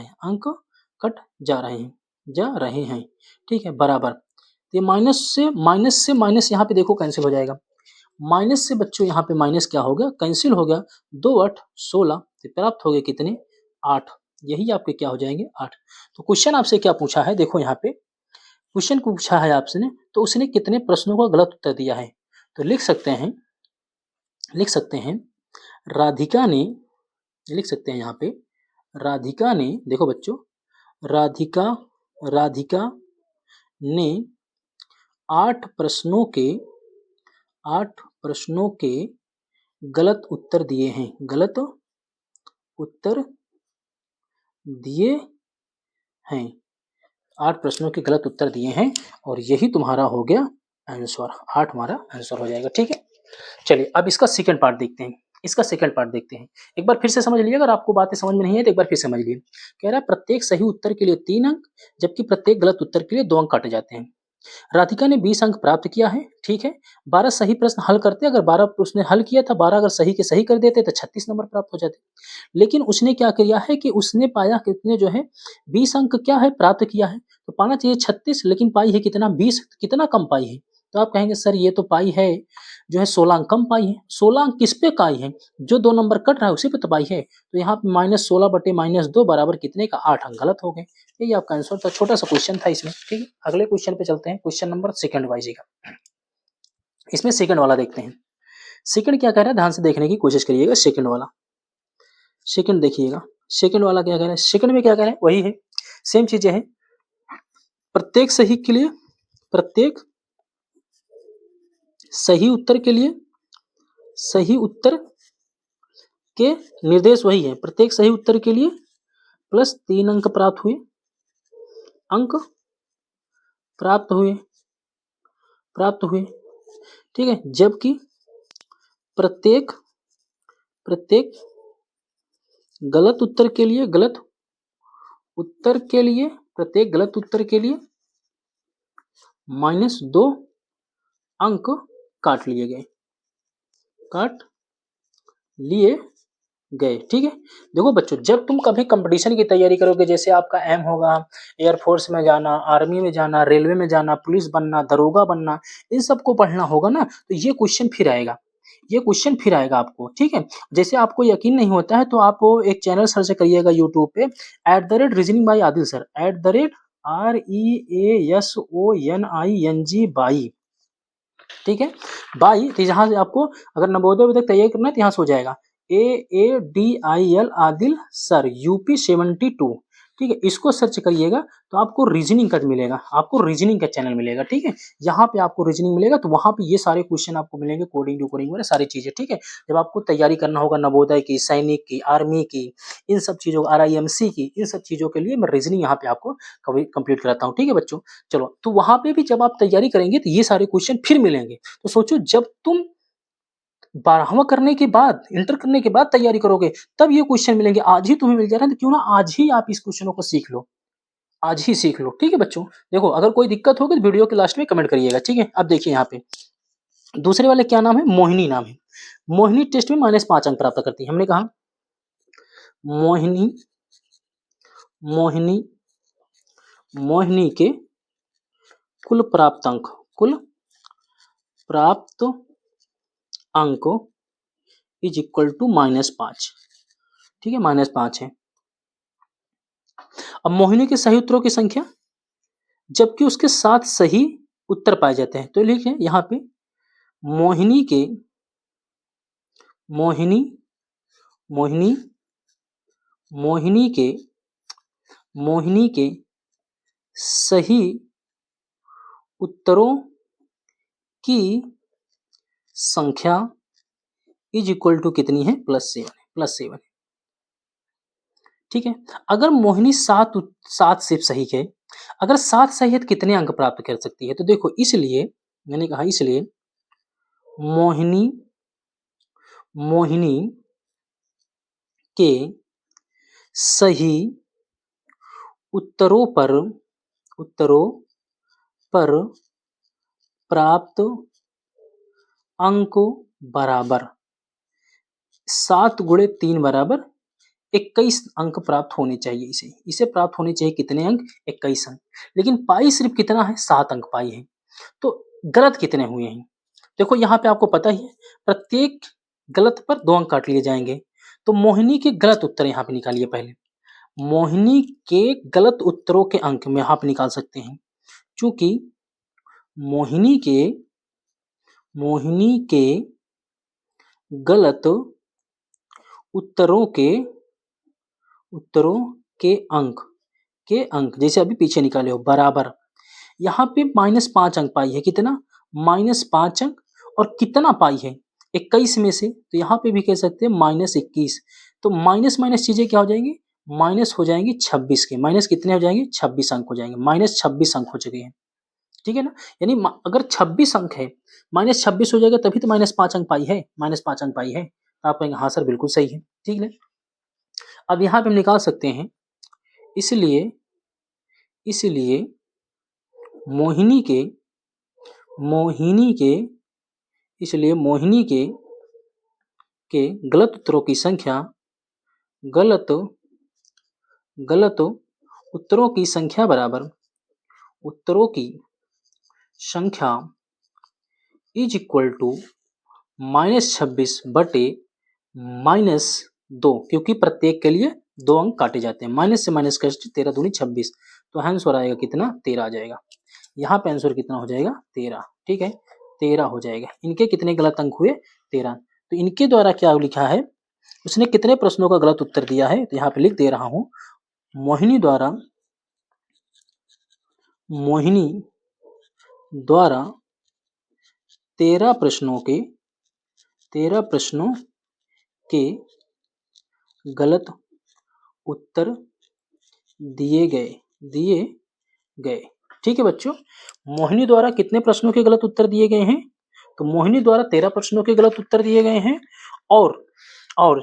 रहे हैं, ठीक है, बराबर। ये माइनस से माइनस यहाँ पे देखो कैंसिल हो जाएगा। माइनस से बच्चों यहाँ पे माइनस क्या हो गया? कैंसिल हो गया। 2 8 16, तो प्राप्त हो गए कितने? 8। यही आपके क्या हो जाएंगे? 8। तो क्वेश्चन आपसे क्या पूछा है, देखो यहाँ पे क्वेश्चन पूछा है आपसे ने, तो उसने कितने प्रश्नों का गलत उत्तर दिया है। तो लिख सकते हैं राधिका ने, लिख सकते हैं यहाँ पे राधिका ने, देखो बच्चों, राधिका ने 8 प्रश्नों के गलत उत्तर दिए हैं, 8 प्रश्नों के गलत उत्तर दिए हैं, और यही तुम्हारा हो गया आंसर। 8 हमारा आंसर हो जाएगा, ठीक है। चलिए अब इसका सेकंड पार्ट देखते हैं। एक बार फिर से समझ लीजिए, अगर आपको बातें समझ में नहीं है तो एक बार फिर समझ लीजिए। कह रहा है प्रत्येक सही उत्तर के लिए 3 अंक, जबकि प्रत्येक गलत उत्तर के लिए 2 अंक काटे जाते हैं। राधिका ने 20 अंक प्राप्त किया है, ठीक है। 12 सही प्रश्न हल करते, अगर 12 उसने हल किया था, 12 अगर सही के सही कर देते तो 36 नंबर प्राप्त हो जाते। लेकिन उसने क्या किया है कि उसने पाया कितने जो है 20 अंक क्या है प्राप्त किया है, तो पाना चाहिए 36, लेकिन पाई है कितना? 20। कितना कम पाई है? तो आप कहेंगे सर ये तो पाई है जो है 16 अंक कम पाई है। 16 अंक किस पे पाई है? जो 2 नंबर कट रहा है उसी पे तो पाई है। तो यहाँ पे -16 बटे -2 बराबर कितने का? 8 अंक गलत हो गए। यही आपका आंसर था। छोटा सा क्वेश्चन था इसमें, ठीक है। अगले क्वेश्चन पे चलते हैं, क्वेश्चन नंबर सेकंड वाइजिएगा। इसमें सेकंड वाला देखते हैं। सेकंड क्या कह रहा है, ध्यान से देखने की कोशिश करिएगा। सेकंड वाला, सेकंड देखिएगा। सेकंड वाला क्या कह रहा है? सेकंड में क्या कह रहा है? वही है, सेम चीजें हैं। प्रत्येक सही उत्तर के निर्देश वही है। प्रत्येक सही उत्तर के लिए प्लस 3 अंक प्राप्त हुए, ठीक है। जबकि प्रत्येक गलत उत्तर के लिए -2 अंक काट लिए गए। ठीक है, देखो बच्चों, जब तुम कभी कंपटीशन की तैयारी करोगे, जैसे आपका एम होगा एयरफोर्स में जाना, आर्मी में जाना, रेलवे में जाना, पुलिस बनना, दरोगा बनना, इन सबको पढ़ना होगा ना, तो ये क्वेश्चन फिर आएगा, ये क्वेश्चन फिर आएगा आपको। ठीक है, जैसे आपको यकीन नहीं होता है तो आप एक चैनल सर्च करिएगा यूट्यूब पे, @reasoning by Adil sir, @REASONING by. ठीक है, बाई, तो यहाँ से आपको अगर नवोदय तक तैयारी करना है तो यहाँ से हो जाएगा AADIL आदिल सर यूपी 72। ठीक है, इसको सर्च करिएगा तो आपको रीजनिंग का मिलेगा, आपको रीजनिंग का चैनल मिलेगा। ठीक है, यहाँ पे आपको रीजनिंग मिलेगा, तो वहाँ पे ये सारे क्वेश्चन आपको मिलेंगे, कोडिंग डिकोडिंग वगैरह सारी चीजें। ठीक है, जब आपको तैयारी करना होगा नवोदय की, सैनिक की, आर्मी की, इन सब चीजों, RIMC की, इन सब चीजों के लिए मैं रीजनिंग यहाँ पे आपको कंप्लीट कराता हूँ। ठीक है बच्चों, चलो, तो वहां पे भी जब आप तैयारी करेंगे तो ये सारे क्वेश्चन फिर मिलेंगे। तो सोचो, जब तुम 12वां करने के बाद, इंटर करने के बाद तैयारी करोगे, तब ये क्वेश्चन मिलेंगे। आज ही तुम्हें मिल जा रहा है तो क्यों ना आज ही आप इस क्वेश्चनों को सीख लो, आज ही सीख लो। ठीक है बच्चों, देखो अगर कोई दिक्कत होगी तो वीडियो के लास्ट में कमेंट करिएगा। ठीक है, अब देखिए यहाँ पे दूसरे वाले क्या नाम है, मोहिनी नाम है। मोहिनी टेस्ट में -5 अंक प्राप्त करती है। हमने कहा मोहिनी, मोहिनी, मोहिनी के कुल प्राप्त अंक, कुल प्राप्त अंक इज इक्वल टू -5। ठीक है, -5 है। अब मोहिनी के सही उत्तरों की संख्या, जबकि उसके 7 सही उत्तर पाए जाते हैं, तो लिखें यहाँ पे मोहिनी के, मोहिनी, मोहिनी, मोहिनी के, मोहिनी के सही उत्तरों की संख्या इज इक्वल टू कितनी है, +7, +7। ठीक है, अगर मोहिनी 7 सिर्फ सही है, अगर 7 सही है तो कितने अंक प्राप्त कर सकती है, तो देखो इसलिए मैंने कहा, इसलिए मोहिनी, मोहिनी के सही उत्तरों पर, उत्तरों पर प्राप्त अंक बराबर 7 गुणे 3 बराबर 21 अंक प्राप्त होने चाहिए। इसे इसे प्राप्त होने चाहिए कितने अंक, 21 अंक। लेकिन पाई सिर्फ कितना है, 7 अंक पाई है, तो गलत कितने हुए हैं। देखो यहाँ पे आपको पता ही है, प्रत्येक गलत पर 2 अंक काट लिए जाएंगे। तो मोहिनी के गलत उत्तर यहाँ पे निकालिए। पहले मोहिनी के गलत उत्तरों के अंक में यहाँ पे निकाल सकते हैं, चूंकि मोहिनी के, मोहिनी के गलत उत्तरों के, उत्तरों के अंक, के अंक जैसे अभी पीछे निकाले हो, बराबर यहाँ पे -5 अंक पाई है। कितना, -5 अंक। और कितना पाई है, 21 में से, तो यहाँ पे भी कह सकते हैं -21। तो माइनस माइनस चीजें क्या हो जाएंगी, माइनस हो जाएंगी 26 के, माइनस कितने हो जाएंगे, 26 अंक हो जाएंगे, -26 अंक हो चुके हैं। ठीक है ना, यानी अगर 26 अंक है, -26 हो जाएगा, तभी तो -5 अंक पाई है, -5 अंक पाई है। तो आप कहेंगे हाँ सर बिल्कुल सही है। ठीक है, अब यहाँ पे हम निकाल सकते हैं, इसलिए, इसलिए मोहिनी के, मोहिनी के, इसलिए मोहिनी के गलत उत्तरों की संख्या, गलत, गलत उत्तरों की संख्या बराबर, उत्तरों की संख्या इज इक्वल टू -26 बटे -2, क्योंकि प्रत्येक के लिए 2 अंक काटे जाते हैं। माइनस से माइनस का 13 दूनी 26, तो आंसर आएगा कितना, 13 आ जाएगा। यहाँ पे आंसर कितना हो जाएगा, 13। ठीक है, 13 हो जाएगा। इनके कितने गलत अंक हुए, 13। तो इनके द्वारा क्या लिखा है, उसने कितने प्रश्नों का गलत उत्तर दिया है, तो यहाँ पे लिख दे रहा हूं, मोहिनी द्वारा, मोहिनी द्वारा 13 प्रश्नों के, 13 प्रश्नों के गलत उत्तर दिए गए, दिए गए। ठीक है बच्चों, मोहिनी द्वारा कितने प्रश्नों के गलत उत्तर दिए गए हैं, तो मोहिनी द्वारा 13 प्रश्नों के गलत उत्तर दिए गए हैं, और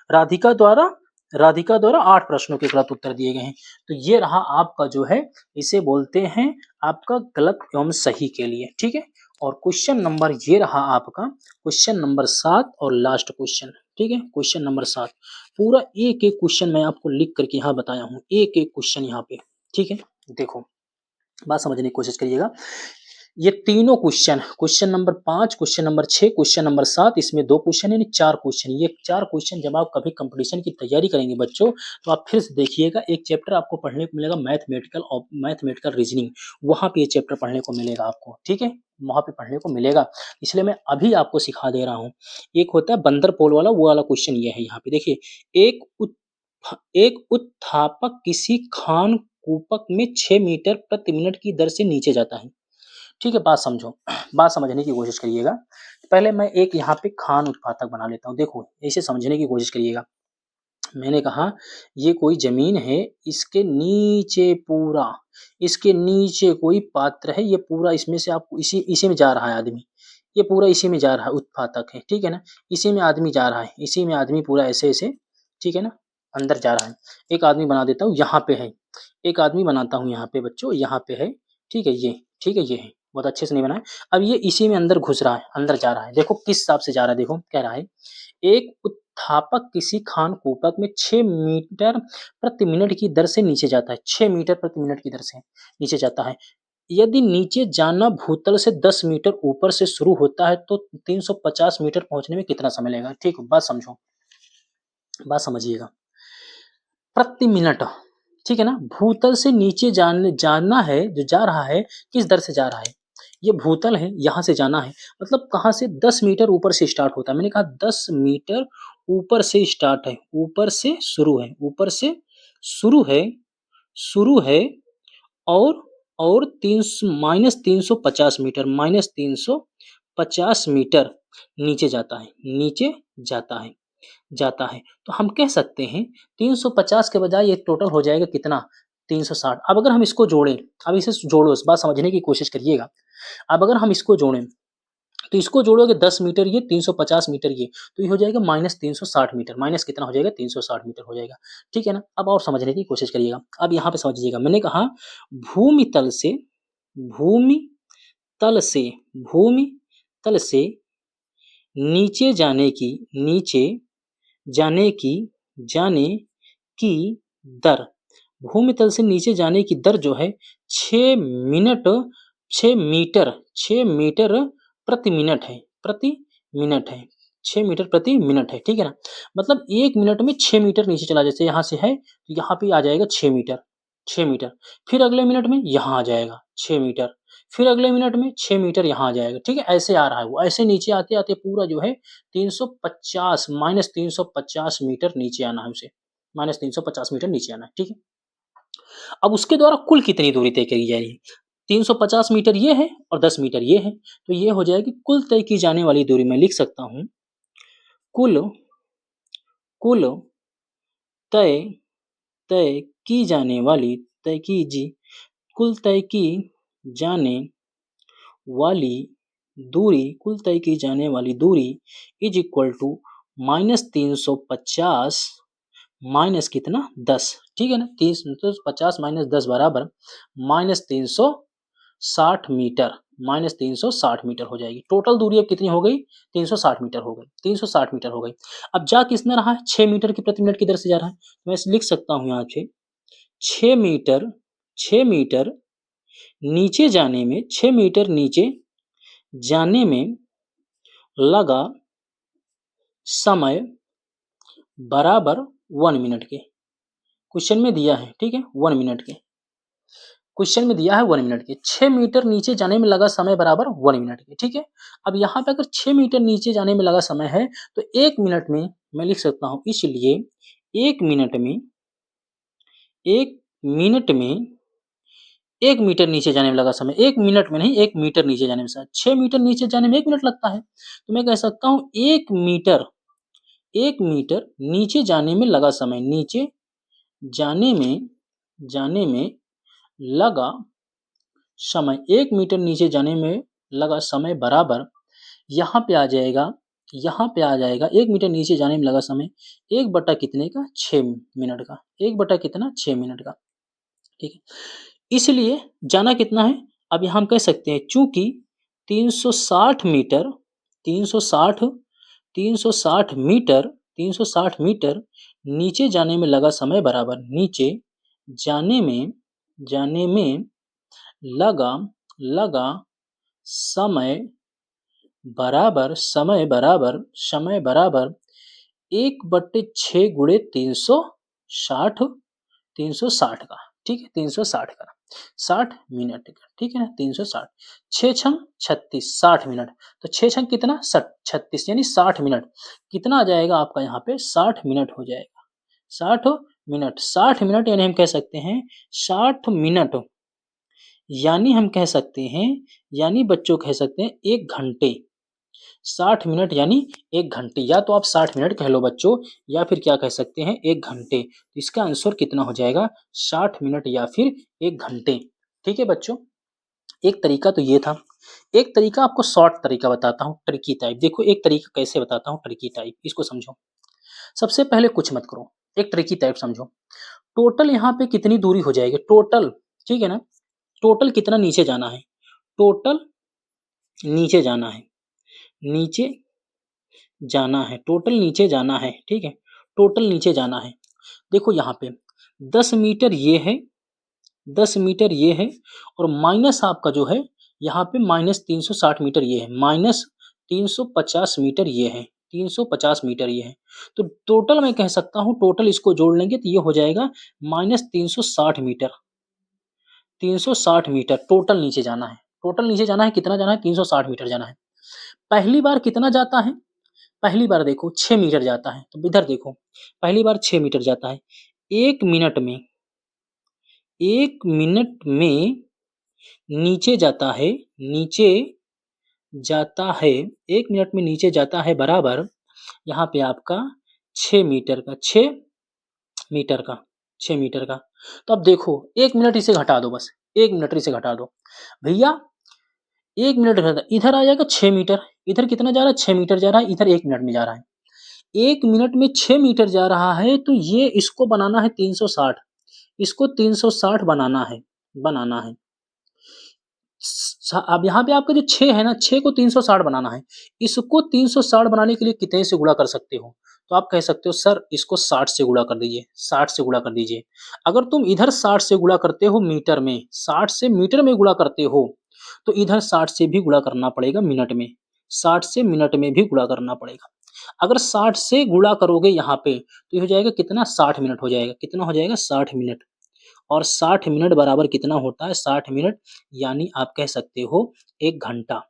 राधिका द्वारा, राधिका द्वारा 8 प्रश्नों के गलत उत्तर दिए गए हैं। तो ये रहा आपका जो है, इसे बोलते हैं आपका गलत एवं सही के लिए। ठीक है, और क्वेश्चन नंबर ये रहा आपका, क्वेश्चन नंबर 7 और लास्ट क्वेश्चन। ठीक है। क्वेश्चन नंबर 7 पूरा एक-एक क्वेश्चन मैं आपको लिख करके यहाँ बताया हूँ, एक-एक क्वेश्चन यहाँ पे, ठीक है। देखो, बात समझने की कोशिश करिएगा। ये तीनों question, question number 5, question number 6, question number 7, इसमें 2 क्वेश्चन यानी 4 क्वेश्चन। ये 4 क्वेश्चन जब आप कभी कंपटीशन की तैयारी करेंगे बच्चों, तो आप फिर से देखिएगा, एक चैप्टर आपको पढ़ने को मिलेगा मैथमेटिकल रीजनिंग, वहाँ पे ये चैप्टर पढ़ने को मिलेगा आपको, ठीक है? वहाँ पे पढ़ने को मिलेगा, इसलिए मैं अभी आपको सिखा दे रहा हूँ। एक होता है बंदर पोल वाला, वो वाला क्वेश्चन ये है यहाँ पे देखिए, एक उत्थापक किसी खान कूपक में 6 मीटर प्रति मिनट की दर से नीचे जाता है। ठीक है, बात समझो, बात समझने की कोशिश करिएगा। पहले मैं एक यहाँ पे खान उत्पादक बना लेता हूँ। देखो, इसे समझने की कोशिश करिएगा। मैंने कहा ये कोई ज़मीन है, इसके नीचे कोई पात्र है, ये पूरा इसमें से आपको इसी में जा रहा है आदमी। ये पूरा इसी में जा रहा है, उत्पादक है, ठीक है ना? इसी में आदमी जा रहा है, इसी में आदमी पूरा ऐसे-ऐसे, ठीक है ना? अंदर जा रहा है। एक आदमी बना देता हूँ, यहाँ पे है। एक आदमी बनाता हूँ यहाँ पे बच्चों, यहाँ पे है, ठीक है ये, ठीक है ये है। बहुत अच्छे से नहीं बनाया। अब ये इसी में अंदर घुस रहा है, अंदर जा रहा है। देखो किस हिसाब से जा रहा है, देखो कह रहा है, एक उत्थापक किसी खान कूपक में 6 मीटर प्रति मिनट की दर से नीचे जाता है। 6 मीटर प्रति मिनट की दर से नीचे जाता है। यदि नीचे जाना भूतल से 10 मीटर ऊपर से शुरू होता है तो 350 मीटर पहुंचने में कितना समय लगेगा? ठीक, बात समझो, बात समझिएगा। प्रति मिनट, ठीक है ना? भूतल से नीचे जाना है, जो जा रहा है, किस दर से जा रहा है? ये भूतल है, यहाँ से जाना है, मतलब कहाँ से? 10 मीटर ऊपर से स्टार्ट होता है। मैंने कहा 10 मीटर ऊपर से स्टार्ट है, ऊपर से शुरू है, ऊपर से शुरू है और 350 मीटर नीचे जाता है। तो हम कह सकते हैं 350 के बजाय ये टोटल हो जाएगा कितना? 360। अब अगर हम इसको जोड़ें, अब इसे जोड़ो, इस बात समझने की कोशिश करिएगा। अब अगर हम इसको जोड़ें, तो इसको जोड़ोगे 10 मीटर ये, 350 मीटर ये, तो ये हो जाएगा -360 मीटर। माइनस कितना हो जाएगा? 360 मीटर हो जाएगा, ठीक है ना? अब और समझने की कोशिश करिएगा। अब यहाँ पे समझिएगा, मैंने कहा भूमि तल से भूमि तल से नीचे जाने की दर, भूमि तल से नीचे जाने की दर जो है 6 मीटर प्रति मिनट है, 6 मीटर प्रति मिनट है, ठीक है ना? मतलब 1 मिनट में 6 मीटर नीचे चला, जैसे यहाँ से है, तो यहाँ पे आ जाएगा 6 मीटर, फिर अगले मिनट में यहाँ आ जाएगा 6 मीटर, फिर अगले मिनट में 6 मीटर यहाँ आ जाएगा, ठीक है? ऐसे आ रहा है वो, ऐसे नीचे आते-आते पूरा जो है 350 -350 मीटर नीचे आना है उसे, -350 मीटर नीचे आना है, ठीक है? अब उसके द्वारा कुल कितनी दूरी तय करी जाएगी? 350 मीटर ये है और 10 मीटर ये है, तो ये हो जाएगी कुल तय की जाने वाली दूरी। मैं लिख सकता हूँ, कुल तय तय की जाने वाली कुल तय की जाने वाली कुल तय की जाने वाली दूरी इज इक्वल टू -350 माइनस कितना? 10, ठीक है ना? 350 माइनस 10 बराबर -360 मीटर, -360 मीटर हो जाएगी। टोटल दूरी अब कितनी हो गई? 360 मीटर हो गई, 360 मीटर हो गई। अब जा कितना रहा है? 6 मीटर की प्रति मिनट की दर से जा रहा है, तो मैं लिख सकता हूँ यहाँ पे 6 मीटर नीचे जाने में, 6 मीटर नीचे जाने में लगा समय बराबर 1 मिनट के। क्वेश्चन में दिया है, ठीक है? 1 मिनट के क्वेश्चन में दिया है, 1 मिनट के। 6 मीटर नीचे जाने में लगा समय बराबर 1 मिनट के, ठीक है? अब यहाँ पे अगर 6 मीटर नीचे जाने में लगा समय है, तो 1 मिनट में मैं लिख सकता हूँ, इसलिए 1 मिनट में 1 मीटर नीचे जाने में लगा समय, 1 मिनट में नहीं, 1 मीटर नीचे जाने में, 6 मीटर नीचे जाने में 1 मिनट लगता है, तो मैं कह सकता हूँ 1 मीटर नीचे जाने में लगा समय, नीचे जाने में लगा समय, 1 मीटर नीचे जाने में लगा समय बराबर, यहाँ पे आ जाएगा 1 मीटर नीचे जाने में लगा समय 1 बटा कितने का? 6 मिनट का, 1 बटा कितना? 6 मिनट का, ठीक है? इसलिए जाना कितना है? अब यहाँ हम कह सकते हैं, चूंकि 360 मीटर 360 मीटर नीचे जाने में लगा समय बराबर नीचे जाने में लगा लगा समय बराबर 1/6 गुणे 360 360 का, ठीक है, 360 का 60 मिनट का, ठीक है ना, 360 6 छंग 36 60 मिनट। तो 6 छंग कितना 36 यानी 60 मिनट। कितना आ जाएगा आपका यहाँ पे 60 मिनट हो जाएगा। 60 मिनट यानी हम कह सकते हैं 60 मिनट यानी हम कह सकते हैं यानी बच्चों कह सकते हैं 1 घंटे। 60 मिनट यानी 1 घंटे, या तो आप 60 मिनट कह लो बच्चों, या फिर क्या कह सकते हैं 1 घंटे। तो इसका आंसर कितना हो जाएगा 60 मिनट या फिर 1 घंटे। ठीक है बच्चों, एक तरीका तो ये था। एक तरीका आपको शॉर्ट तरीका बताता हूँ, ट्रिकी टाइप। देखो एक तरीका कैसे बताता हूँ ट्रिकी टाइप, इसको समझो। सबसे पहले कुछ मत करो, एक ट्रिकी टाइप समझो। टोटल यहाँ पे कितनी दूरी हो जाएगी टोटल, ठीक है ना, टोटल कितना नीचे जाना है, टोटल नीचे जाना है, नीचे जाना है, टोटल नीचे जाना है, ठीक है, टोटल नीचे जाना है। देखो यहाँ पे 10 मीटर ये है, 10 मीटर ये है, और माइनस आपका जो है यहाँ पे माइनस 360 मीटर ये है, माइनस 350 मीटर ये है, 350 मीटर ये है। तो टोटल मैं कह सकता हूँ, टोटल इसको जोड़ लेंगे तो ये हो जाएगा माइनस 360 मीटर, 360 मीटर टोटल नीचे जाना है। टोटल नीचे जाना है, कितना जाना है 360 मीटर जाना है। पहली बार कितना जाता है, पहली बार देखो 6 मीटर जाता है, तो इधर देखो पहली बार 6 मीटर जाता है। 1 मिनट में, 1 मिनट में नीचे जाता है, नीचे जाता है, 1 मिनट में नीचे जाता है बराबर यहाँ पे आपका 6 मीटर का, 6 मीटर का, 6 मीटर का। तो अब देखो 1 मिनट इसे घटा दो, बस 1 मिनट इसे घटा दो भैया, 1 मिनट घटा, इधर आ जाएगा 6 मीटर, इधर कितना जा रहा है 6 मीटर जा रहा है, इधर 1 मिनट में जा रहा है। 1 मिनट में 6 मीटर जा रहा है, तो ये इसको बनाना है 360, इसको 360 बनाना है। अब यहाँ पे आपका जो 6 है ना, 6 को 360 बनाना है। इसको 360 बनाने के लिए कितने से गुणा कर सकते हो, तो आप कह सकते हो सर इसको 60 से गुणा कर दीजिए, 60 से गुणा कर दीजिए। अगर तुम इधर 60 से गुणा करते हो मीटर में, 60 से मीटर में गुणा करते हो, तो इधर 60 से भी गुणा करना पड़ेगा मिनट में, 60 से मिनट में भी गुणा करना पड़ेगा। अगर 60 से गुणा करोगे यहाँ पे तो ये हो जाएगा कितना 60 मिनट हो जाएगा, कितना हो जाएगा 60 मिनट। और 60 मिनट बराबर कितना होता है 60 मिनट यानी आप कह सकते हो 1 घंटा,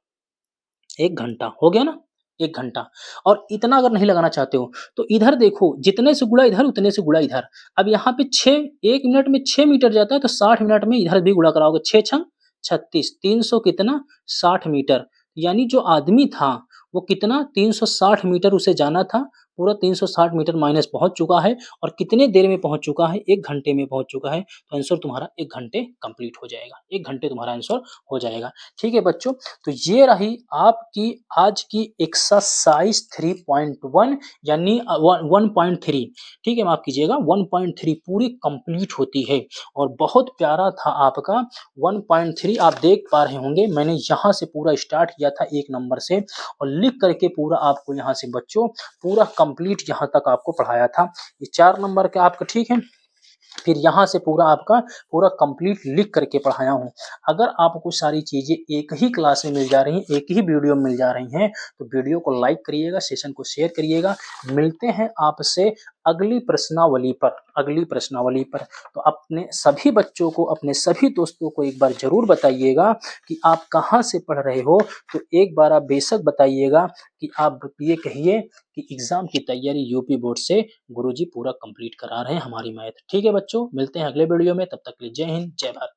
1 घंटा हो गया ना, 1 घंटा। और इतना अगर नहीं लगाना चाहते हो तो इधर देखो जितने से गुणा इधर उतने से गुणा इधर। अब यहाँ पे 6, 1 मिनट में 6 मीटर जाता है, तो 60 मिनट में इधर भी गुणा कराओगे, 6 छंग 36, 300 कितना 60 मीटर। यानी जो आदमी था वो कितना 360 मीटर उसे जाना था, पूरा 360 मीटर माइनस पहुंच चुका है, और कितने देर में पहुंच चुका है 1 घंटे में पहुंच चुका है। तो आंसर तुम्हारा 1 घंटे कंप्लीट हो जाएगा, 1 घंटे तुम्हारा आंसर हो जाएगा। ठीक है बच्चों, तो ये रही आपकी आज की एक्सरसाइज 3.1 यानी 1.3, ठीक है माफ कीजिएगा 1.3 पूरी कंप्लीट होती है, और बहुत प्यारा था आपका 1.3। आप देख पा रहे होंगे मैंने यहाँ से पूरा स्टार्ट किया था 1 नंबर से, और लिख करके पूरा आपको यहाँ से बच्चों पूरा कंप्लीट यहाँ तक आपको पढ़ाया था। ये 4 नंबर का आपका, ठीक है, फिर यहाँ से पूरा आपका पूरा कंप्लीट लिख करके पढ़ाया हूँ। अगर आपको सारी चीजें एक ही क्लास में मिल जा रही हैं, एक ही वीडियो में मिल जा रही हैं, तो वीडियो को लाइक करिएगा, सेशन को शेयर करिएगा। मिलते हैं आपसे अगली प्रश्नावली पर, अगली प्रश्नावली पर। तो अपने सभी बच्चों को, अपने सभी दोस्तों को एक बार जरूर बताइएगा कि आप कहाँ से पढ़ रहे हो। तो एक बार आप बेशक बताइएगा कि आप ये कहिए कि एग्जाम की तैयारी यूपी बोर्ड से गुरुजी पूरा कंप्लीट करा रहे हैं हमारी मैथ। ठीक है बच्चों, मिलते हैं अगले वीडियो में, तब तक के लिए जय हिंद जय भारत।